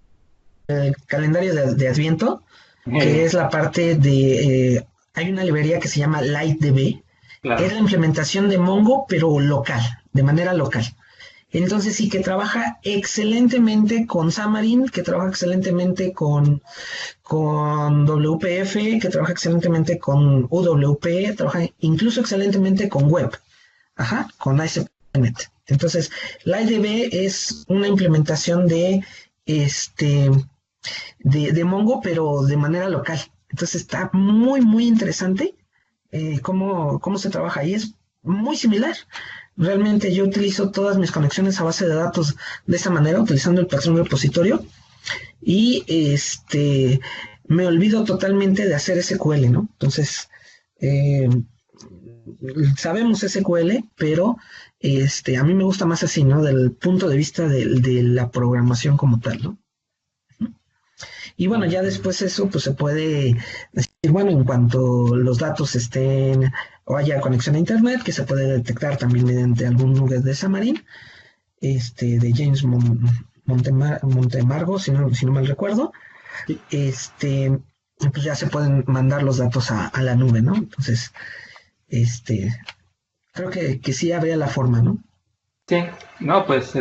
Speaker 1: calendario de Adviento, que es la parte de, hay una librería que se llama LightDB, es
Speaker 2: Claro.
Speaker 1: la implementación de Mongo, pero local, de manera local. Entonces sí que trabaja excelentemente con Xamarin, que trabaja excelentemente con WPF, que trabaja excelentemente con UWP, trabaja incluso excelentemente con Web, ajá, con ASP.NET. Entonces, la IDB es una implementación este, de Mongo, pero de manera local. Entonces está muy, muy interesante cómo se trabaja ahí. Es muy similar. Realmente yo utilizo todas mis conexiones a base de datos de esa manera, utilizando el patrón repositorio y me olvido totalmente de hacer SQL, ¿no? Entonces, eh, sabemos SQL, pero a mí me gusta más así, ¿no? Del punto de vista de la programación como tal, ¿no? Y bueno, ya después eso pues se puede decir, bueno, en cuanto los datos estén o haya conexión a internet, que se puede detectar también mediante algún nugget de Xamarin, de James Montemargo, si no mal recuerdo,
Speaker 2: Sí,
Speaker 1: este, pues ya se pueden mandar los datos a la nube, ¿no? Entonces, este, creo que sí habría la forma, ¿no?
Speaker 2: sí. No, pues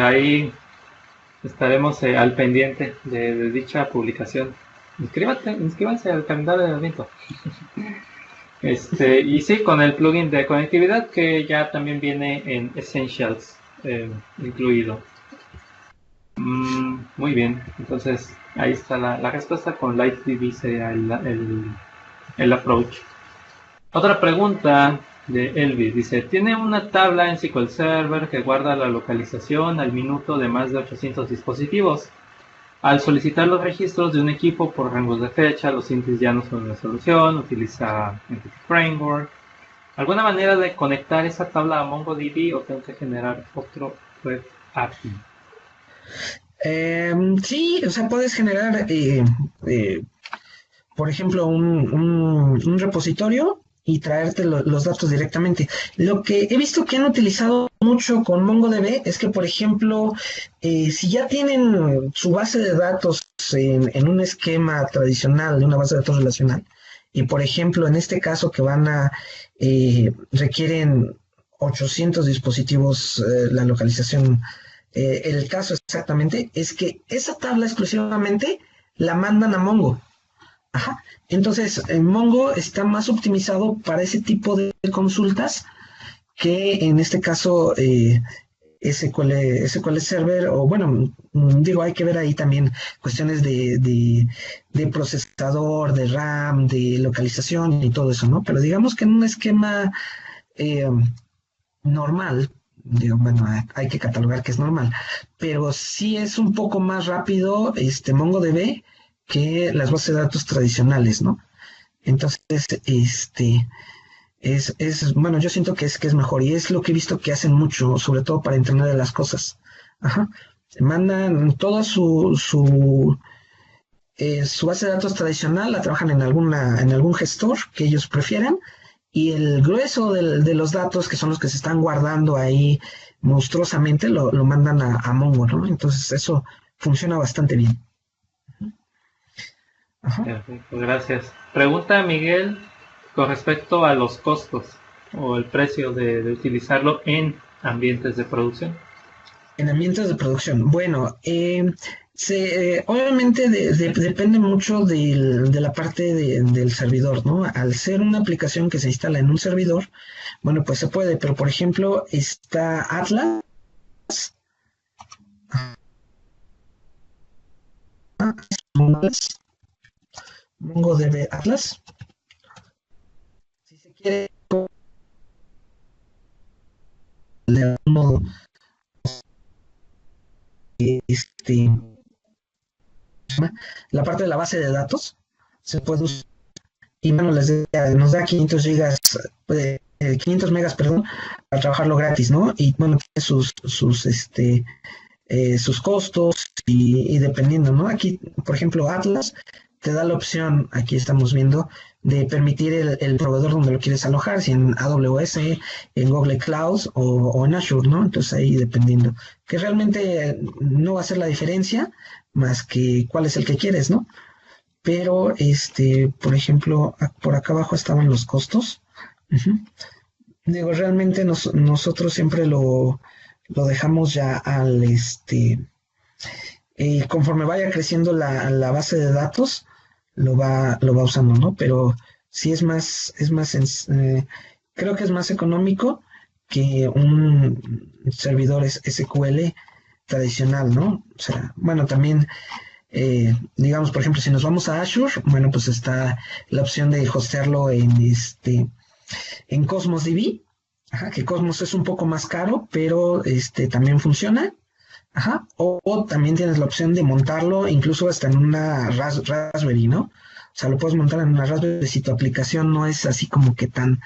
Speaker 2: ahí estaremos al pendiente de dicha publicación. Inscríbanse al calendario de evento. Y sí, con el plugin de conectividad que ya también viene en Essentials incluido. Muy bien, entonces ahí está la respuesta con LightDB sería el approach. Otra pregunta de Elvis dice, ¿tiene una tabla en SQL Server que guarda la localización al minuto de más de 800 dispositivos? Al solicitar los registros de un equipo por rangos de fecha, los índices ya no son una solución, utiliza Entity Framework. ¿Alguna manera de conectar esa tabla a MongoDB o tengo que generar otro web API?
Speaker 1: Sí, o sea, puedes generar, eh, por ejemplo, un repositorio y traerte los datos directamente. Lo que he visto que han utilizado mucho con MongoDB es que, por ejemplo, si ya tienen su base de datos en un esquema tradicional de una base de datos relacional, y por ejemplo, en este caso que requieren 800 dispositivos, la localización, el caso exactamente es que esa tabla exclusivamente la mandan a Mongo. Ajá. Entonces, Mongo está más optimizado para ese tipo de consultas que en este caso SQL Server, o bueno, digo, hay que ver ahí también cuestiones de procesador, de RAM, de localización y todo eso, ¿no? Pero digamos que en un esquema eh, normal, digo, bueno, hay que catalogar que es normal, pero sí es un poco más rápido MongoDB que las bases de datos tradicionales, ¿no? Entonces, bueno, yo siento que es mejor y es lo que he visto que hacen mucho, sobre todo para entrenar las cosas. Ajá. Mandan toda su base de datos tradicional, la trabajan en algún gestor que ellos prefieran y el grueso de los datos, que son los que se están guardando ahí monstruosamente, lo mandan a Mongo, ¿no? Entonces eso funciona bastante bien. Ajá.
Speaker 2: Perfecto, gracias. Pregunta Miguel con respecto a los costos o el precio de utilizarlo en ambientes de producción.
Speaker 1: En ambientes de producción. Bueno, obviamente depende mucho de la parte del servidor, ¿no? Al ser una aplicación que se instala en un servidor, bueno, pues se puede, pero por ejemplo está Atlas, MongoDB Atlas. Si se quiere, de uno, este, la parte de la base de datos se puede usar. Y bueno, les decía, nos da 500 gigas, 500 megas, perdón, para trabajarlo gratis, ¿no? Y bueno, tiene sus costos y dependiendo, ¿no? Aquí, por ejemplo, Atlas te da la opción, aquí estamos viendo, de permitir el proveedor donde lo quieres alojar, si en AWS, en Google Cloud o en Azure, ¿no? Entonces ahí dependiendo, que realmente no va a ser la diferencia más que cuál es el que quieres, ¿no? Pero, por ejemplo, por acá abajo estaban los costos. Uh-huh. Digo, realmente nosotros siempre lo dejamos ya conforme vaya creciendo la base de datos, lo va usando, ¿no? Pero sí creo que es más económico que un servidor SQL tradicional, ¿no? O sea, bueno, también digamos, por ejemplo, si nos vamos a Azure, bueno, pues está la opción de hostearlo en Cosmos DB, ajá, que Cosmos es un poco más caro, pero también funciona. Ajá. O también tienes la opción de montarlo incluso hasta en una Raspberry, ¿no? O sea, lo puedes montar en una Raspberry si tu aplicación no es así como que tan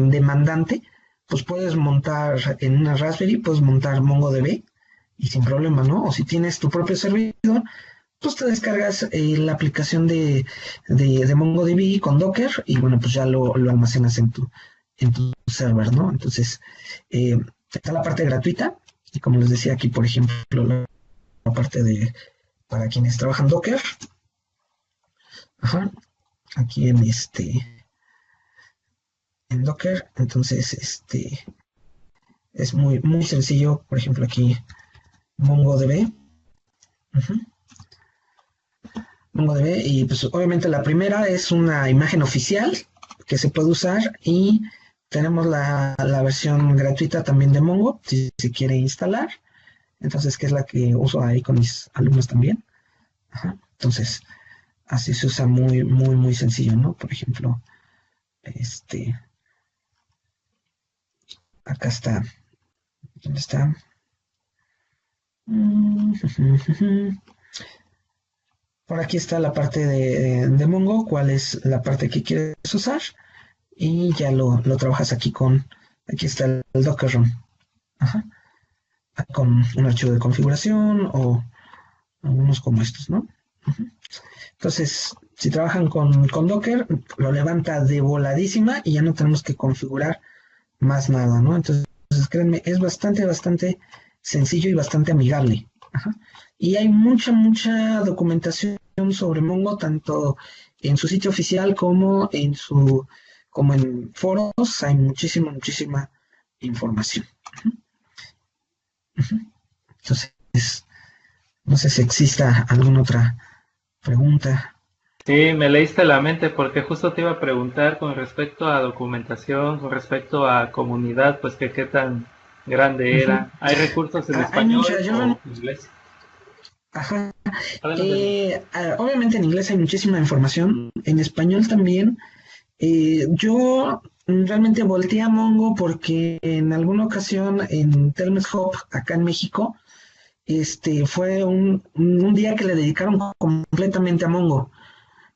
Speaker 1: demandante, pues puedes montar en una Raspberry, puedes montar MongoDB y sin problema, ¿no? O si tienes tu propio servidor, pues te descargas la aplicación de MongoDB con Docker y bueno, pues ya lo almacenas en tu server, ¿no? Entonces, está la parte gratuita y como les decía aquí, por ejemplo, la parte para quienes trabajan Docker, ajá, aquí en Docker, entonces, es muy, muy sencillo, por ejemplo, aquí MongoDB, uh-huh, MongoDB, y pues obviamente la primera es una imagen oficial que se puede usar y tenemos la versión gratuita también de Mongo, si se quiere instalar, entonces que es la que uso ahí con mis alumnos también. Ajá. Entonces, así se usa muy, muy, muy sencillo, ¿no? Por ejemplo, acá está, ¿dónde está? Por aquí está la parte de Mongo, cuál es la parte que quieres usar y ya lo trabajas aquí está el Docker Run, ajá, con un archivo de configuración o algunos como estos, ¿no? Ujú. Entonces, si trabajan con Docker, lo levanta de voladísima y ya no tenemos que configurar más nada, ¿no? Entonces, créanme, es bastante, bastante sencillo y bastante amigable. Ajá. Y hay mucha, mucha documentación sobre Mongo, tanto en su sitio oficial como en foros, hay muchísima, muchísima información. Ujú. Entonces, no sé si exista alguna otra pregunta.
Speaker 2: Sí, me leíste la mente porque justo te iba a preguntar con respecto a documentación, con respecto a comunidad, pues que qué tan grande
Speaker 1: Ujú.
Speaker 2: era. ¿Hay recursos en
Speaker 1: Hay
Speaker 2: español
Speaker 1: mucha,
Speaker 2: o inglés?
Speaker 1: ajá.
Speaker 2: Adelante.
Speaker 1: Obviamente en inglés hay muchísima información, en español también. Yo realmente volteé a Mongo porque en alguna ocasión en Telmes Hub, acá en México, fue un día que le dedicaron completamente a Mongo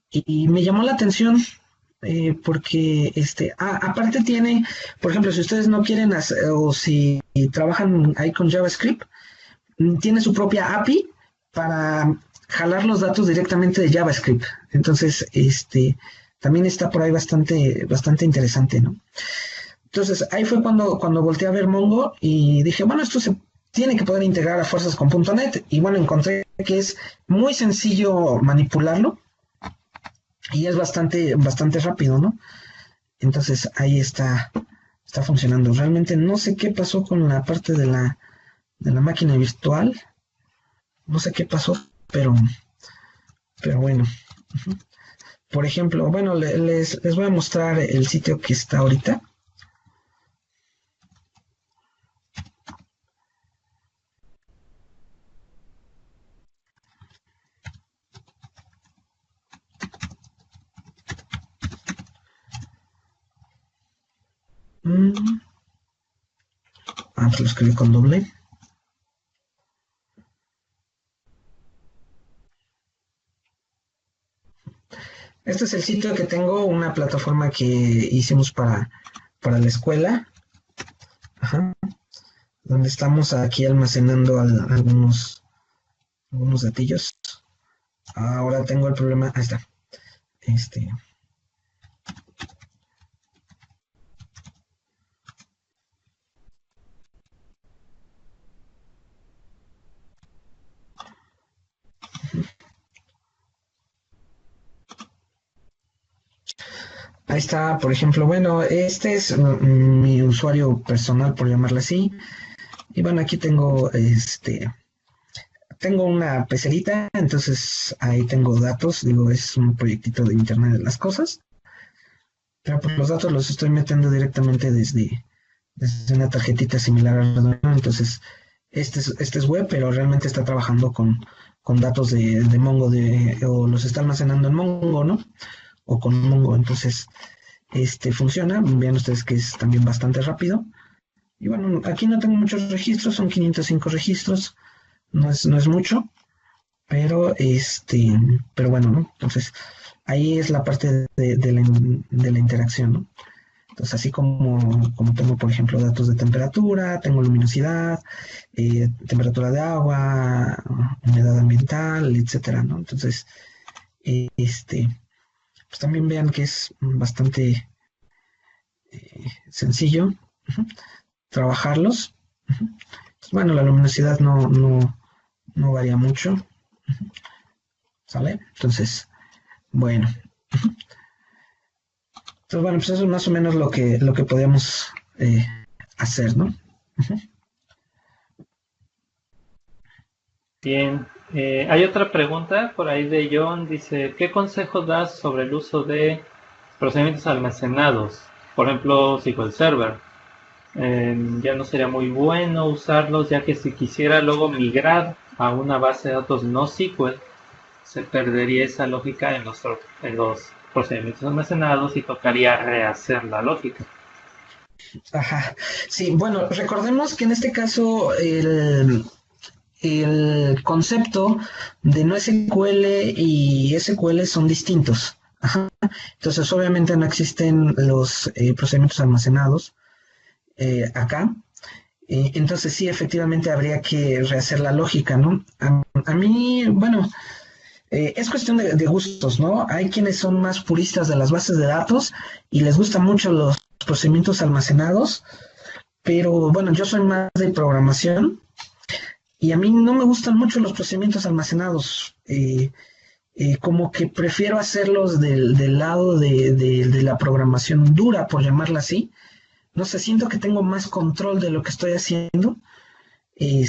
Speaker 1: y me llamó la atención porque aparte tiene, por ejemplo, si ustedes no quieren hacer, o si trabajan ahí con JavaScript, tiene su propia API para jalar los datos directamente de JavaScript. Entonces, también está por ahí bastante, bastante interesante, ¿no? Entonces, ahí fue cuando volteé a ver Mongo y dije, bueno, esto se tiene que poder integrar a fuerzas con .NET. Y bueno, encontré que es muy sencillo manipularlo y es bastante, bastante rápido, ¿no? Entonces, ahí está funcionando. Realmente no sé qué pasó con la parte de la máquina virtual. No sé qué pasó, pero bueno. Por ejemplo, bueno, les voy a mostrar el sitio que está ahorita. Mm, que lo escribí con doble. Este es el sitio que tengo, una plataforma que hicimos para la escuela. Ajá. Donde estamos aquí almacenando algunos datillos. Ahora tengo el problema. Ahí está. Ahí está, por ejemplo, bueno, este es mi usuario personal, por llamarlo así. Y bueno, aquí tengo una pecerita, entonces ahí tengo datos, digo, es un proyectito de Internet de las cosas, pero pues los datos los estoy metiendo directamente desde una tarjetita similar al Arduino, entonces este es web, pero realmente está trabajando con datos de Mongo, o los está almacenando en Mongo, ¿no? O con Mongo, entonces funciona, vean ustedes que es también bastante rápido. Y bueno, aquí no tengo muchos registros, son 505 registros, no es mucho, pero bueno, ¿no? Entonces, ahí es la parte de la interacción, ¿no? Entonces, así como tengo, por ejemplo, datos de temperatura, tengo luminosidad, temperatura de agua, humedad ambiental, etcétera, ¿no? Entonces, pues también vean que es bastante sencillo trabajarlos. Entonces, bueno, la luminosidad no varía mucho, ¿sale? Entonces, bueno. Entonces, bueno, pues eso es más o menos lo que podemos hacer, ¿no?
Speaker 2: Bien, hay otra pregunta por ahí de John, dice, ¿qué consejo das sobre el uso de procedimientos almacenados? Por ejemplo, SQL Server. Ya no sería muy bueno usarlos, ya que si quisiera luego migrar a una base de datos no SQL, se perdería esa lógica en los procedimientos almacenados y tocaría rehacer la lógica.
Speaker 1: Ajá. Sí, bueno, recordemos que en este caso el concepto de no SQL y SQL son distintos. Ajá. Entonces, obviamente no existen los procedimientos almacenados acá. Entonces, sí, efectivamente habría que rehacer la lógica, ¿no? A mí, bueno, es cuestión de gustos, ¿no? Hay quienes son más puristas de las bases de datos y les gustan mucho los procedimientos almacenados, pero bueno, yo soy más de programación y a mí no me gustan mucho los procedimientos almacenados. Como que prefiero hacerlos del lado de la programación dura, por llamarla así. No sé, siento que tengo más control de lo que estoy haciendo que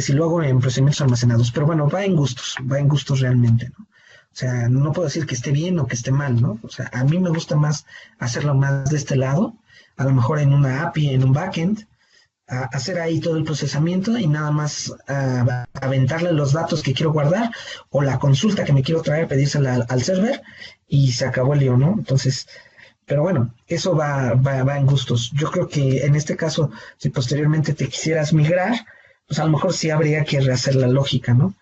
Speaker 1: si lo hago en procedimientos almacenados. Pero bueno, va en gustos realmente, ¿no? O sea, no puedo decir que esté bien o que esté mal, ¿no? O sea, a mí me gusta más hacerlo más de este lado, a lo mejor en una API, en un backend, hacer ahí todo el procesamiento y nada más aventarle los datos que quiero guardar o la consulta que me quiero traer, pedírsela al server y se acabó el lío, ¿no? Entonces, pero bueno, eso va en gustos. Yo creo que en este caso, si posteriormente te quisieras migrar, pues a lo mejor sí habría que rehacer la lógica, ¿no?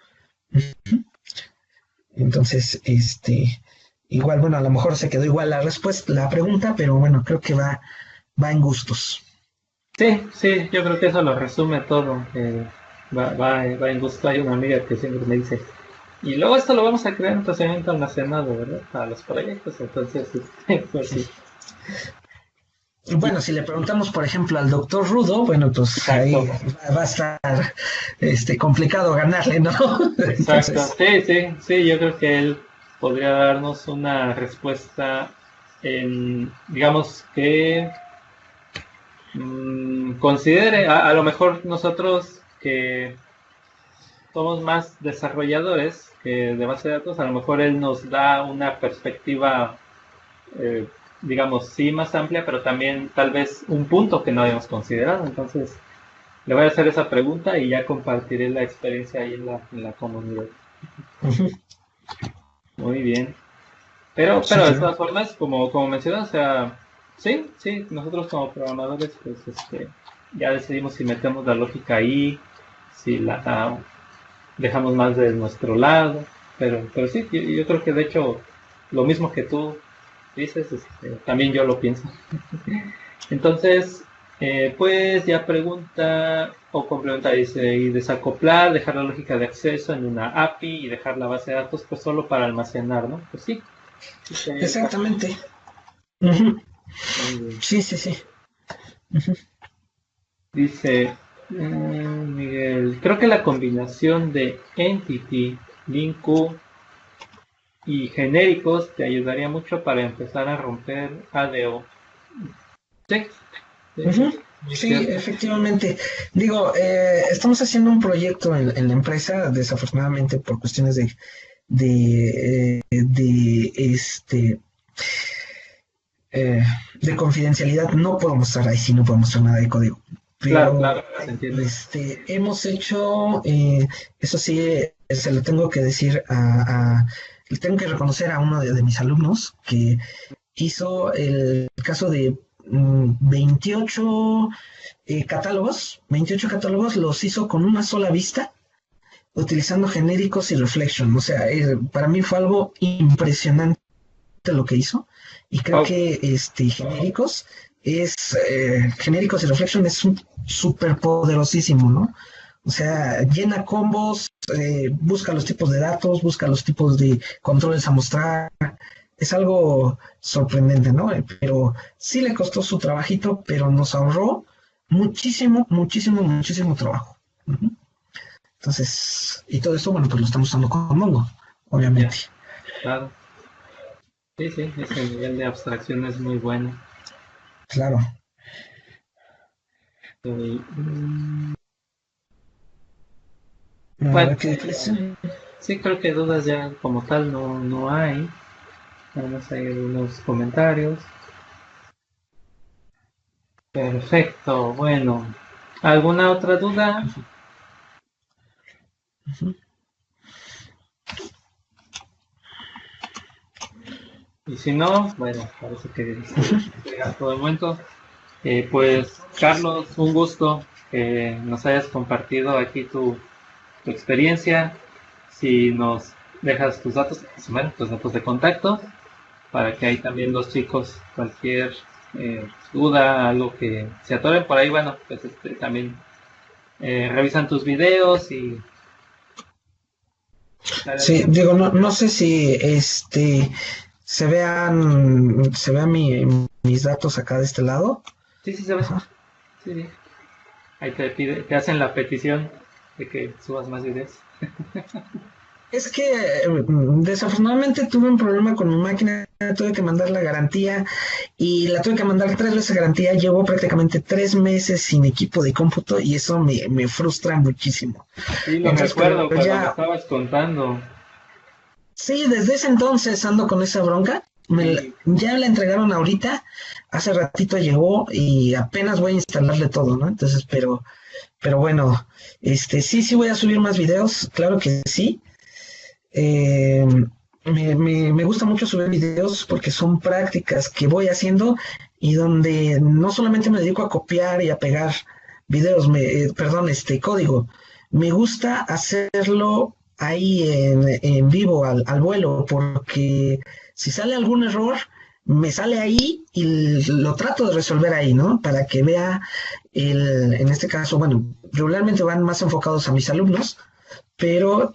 Speaker 1: Entonces, igual, bueno, a lo mejor se quedó igual la respuesta, la pregunta, pero bueno, creo que va en gustos.
Speaker 2: Sí, sí, yo creo que eso lo resume todo. Va en gusto. Hay una amiga que siempre me dice, y luego esto lo vamos a crear en un procedimiento almacenado, ¿verdad? Para los proyectos, entonces, pues sí.
Speaker 1: Bueno, si le preguntamos, por ejemplo, al doctor Rudo, bueno, pues
Speaker 2: Exacto.
Speaker 1: ahí va a estar complicado ganarle, ¿no?
Speaker 2: Exacto,
Speaker 1: Entonces,
Speaker 2: sí, yo creo que él podría darnos una respuesta digamos que considere, a lo mejor nosotros que somos más desarrolladores que de base de datos, a lo mejor él nos da una perspectiva, eh, digamos, sí más amplia, pero también tal vez un punto que no habíamos considerado. Entonces, le voy a hacer esa pregunta y ya compartiré la experiencia ahí en la comunidad.
Speaker 1: ujú,
Speaker 2: Muy bien. Pero
Speaker 1: sí,
Speaker 2: de
Speaker 1: claro.
Speaker 2: todas formas, como mencionas, o sea, sí, nosotros como programadores, pues ya decidimos si metemos la lógica ahí, si la dejamos más de nuestro lado, pero sí, yo creo que de hecho lo mismo que tú dices, también yo lo pienso. Entonces, pues ya pregunta o complementa, dice, y desacoplar, dejar la lógica de acceso en una API y dejar la base de datos pues solo para almacenar, ¿no? Pues sí,
Speaker 1: Exactamente. Ujú.
Speaker 2: muy bien.
Speaker 1: Sí, sí, sí. Ujú.
Speaker 2: Dice Miguel, creo que la combinación de entity, linku y genéricos te ayudaría mucho para empezar a romper ADO. Sí, sí,
Speaker 1: Ujú.
Speaker 2: muy
Speaker 1: Sí,
Speaker 2: cierto.
Speaker 1: efectivamente. Digo, estamos haciendo un proyecto en la empresa, desafortunadamente por cuestiones de, de confidencialidad, no puedo mostrar ahí, sí, no puedo mostrar nada de código.
Speaker 2: Claro,
Speaker 1: Pero
Speaker 2: claro, se entiende.
Speaker 1: hemos hecho, eso sí, se lo tengo que decir le tengo que reconocer a uno de mis alumnos que hizo el caso de 28 28 catálogos los hizo con una sola vista, utilizando genéricos y reflection. O sea, para mí fue algo impresionante lo que hizo. Y creo
Speaker 2: Oh,
Speaker 1: que genéricos y reflection es un súper poderosísimo, ¿no? O sea, llena combos, busca los tipos de datos, busca los tipos de controles a mostrar. Es algo sorprendente, ¿no? Pero sí le costó su trabajito, pero nos ahorró muchísimo, muchísimo, muchísimo trabajo. Ujú. Entonces, y todo esto, bueno, pues lo estamos usando con Mongo, obviamente.
Speaker 2: ya, claro. Sí, sí, ese nivel de abstracción es muy bueno.
Speaker 1: Claro. A
Speaker 2: Bueno,
Speaker 1: ver qué dice.
Speaker 2: sí creo que dudas ya como tal no hay. Nada más hay algunos comentarios. Perfecto, bueno. ¿Alguna otra duda?
Speaker 1: Ujú.
Speaker 2: Y si no, bueno, parece que llega todo el momento. Pues, Carlos, un gusto que nos hayas compartido aquí tu experiencia. Si nos dejas tus datos, pues, bueno, tus datos de contacto, para que ahí también los chicos, cualquier duda, algo que se atoren por ahí, bueno, pues también revisan tus videos y sale
Speaker 1: Sí,
Speaker 2: adelante.
Speaker 1: digo, no sé si se vean mis datos acá de este lado.
Speaker 2: Sí, sí, se ve.
Speaker 1: Ajá.
Speaker 2: Sí, sí. Ahí te hacen la petición de que subas más videos.
Speaker 1: Es que desafortunadamente tuve un problema con mi máquina, tuve que mandar la garantía y la tuve que mandar 3 veces garantía. Llevo prácticamente 3 meses sin equipo de cómputo y eso me frustra muchísimo.
Speaker 2: Sí, lo
Speaker 1: Entonces, pero
Speaker 2: recuerdo cuando me
Speaker 1: ya,
Speaker 2: estabas contando.
Speaker 1: sí, desde ese entonces ando con esa bronca.
Speaker 2: Sí,
Speaker 1: Ya la entregaron ahorita, hace ratito llegó y apenas voy a instalarle todo, ¿no? Entonces, pero bueno, sí voy a subir más videos, claro que sí. Eh, me gusta mucho subir videos porque son prácticas que voy haciendo y donde no solamente me dedico a copiar y a pegar videos, perdón, código. Me gusta hacerlo ahí en vivo, al vuelo, porque si sale algún error, me sale ahí y lo trato de resolver ahí, ¿no? Para que vea en este caso, bueno, regularmente van más enfocados a mis alumnos, pero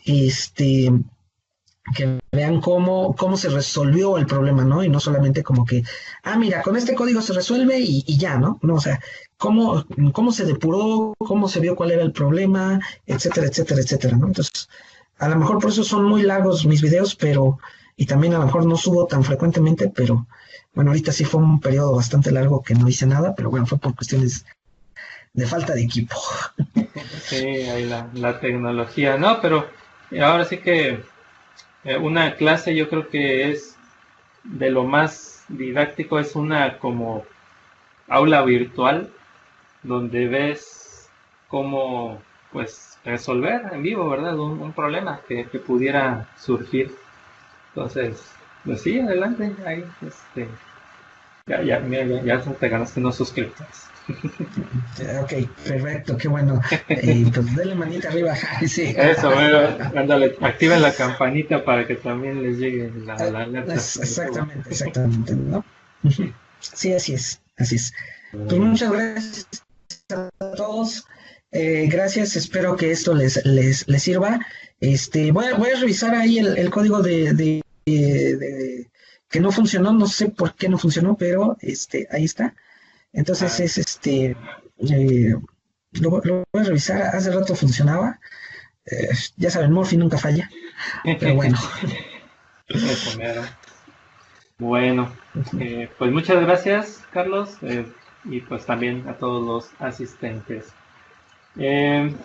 Speaker 1: que vean cómo se resolvió el problema, ¿no? Y no solamente como que, mira, con este código se resuelve y ya, ¿no? No, o sea, cómo se depuró, cómo se vio cuál era el problema, etcétera, etcétera, etcétera, ¿no? Entonces, a lo mejor por eso son muy largos mis videos, y también a lo mejor no subo tan frecuentemente, pero bueno, ahorita sí fue un periodo bastante largo que no hice nada, pero bueno, fue por cuestiones de falta de equipo.
Speaker 2: sí, ahí la tecnología. No, pero ahora sí que una clase yo creo que es de lo más didáctico, es una como aula virtual donde ves cómo pues resolver en vivo, ¿verdad? Un problema que pudiera surgir. Entonces, pues sí, adelante, ahí, Mira, ya te ganaste unos suscriptores.
Speaker 1: Ok, perfecto, qué bueno. Pues denle manita arriba. Sí.
Speaker 2: Eso, bueno, ándale, activen la campanita para que también les llegue la alerta.
Speaker 1: Exactamente, exactamente, ¿no? Ujú. Sí, así es, así es. Pues muchas gracias a todos. Gracias, espero que esto les sirva. Voy a revisar ahí el código que no funcionó, no sé por qué no funcionó, pero ahí está. Entonces
Speaker 2: Ah,
Speaker 1: eh, lo voy a revisar. Hace rato funcionaba. Ya saben, Morphy nunca falla, pero bueno.
Speaker 2: eso mero. Bueno, pues muchas gracias, Carlos, y pues también a todos los asistentes. Bien.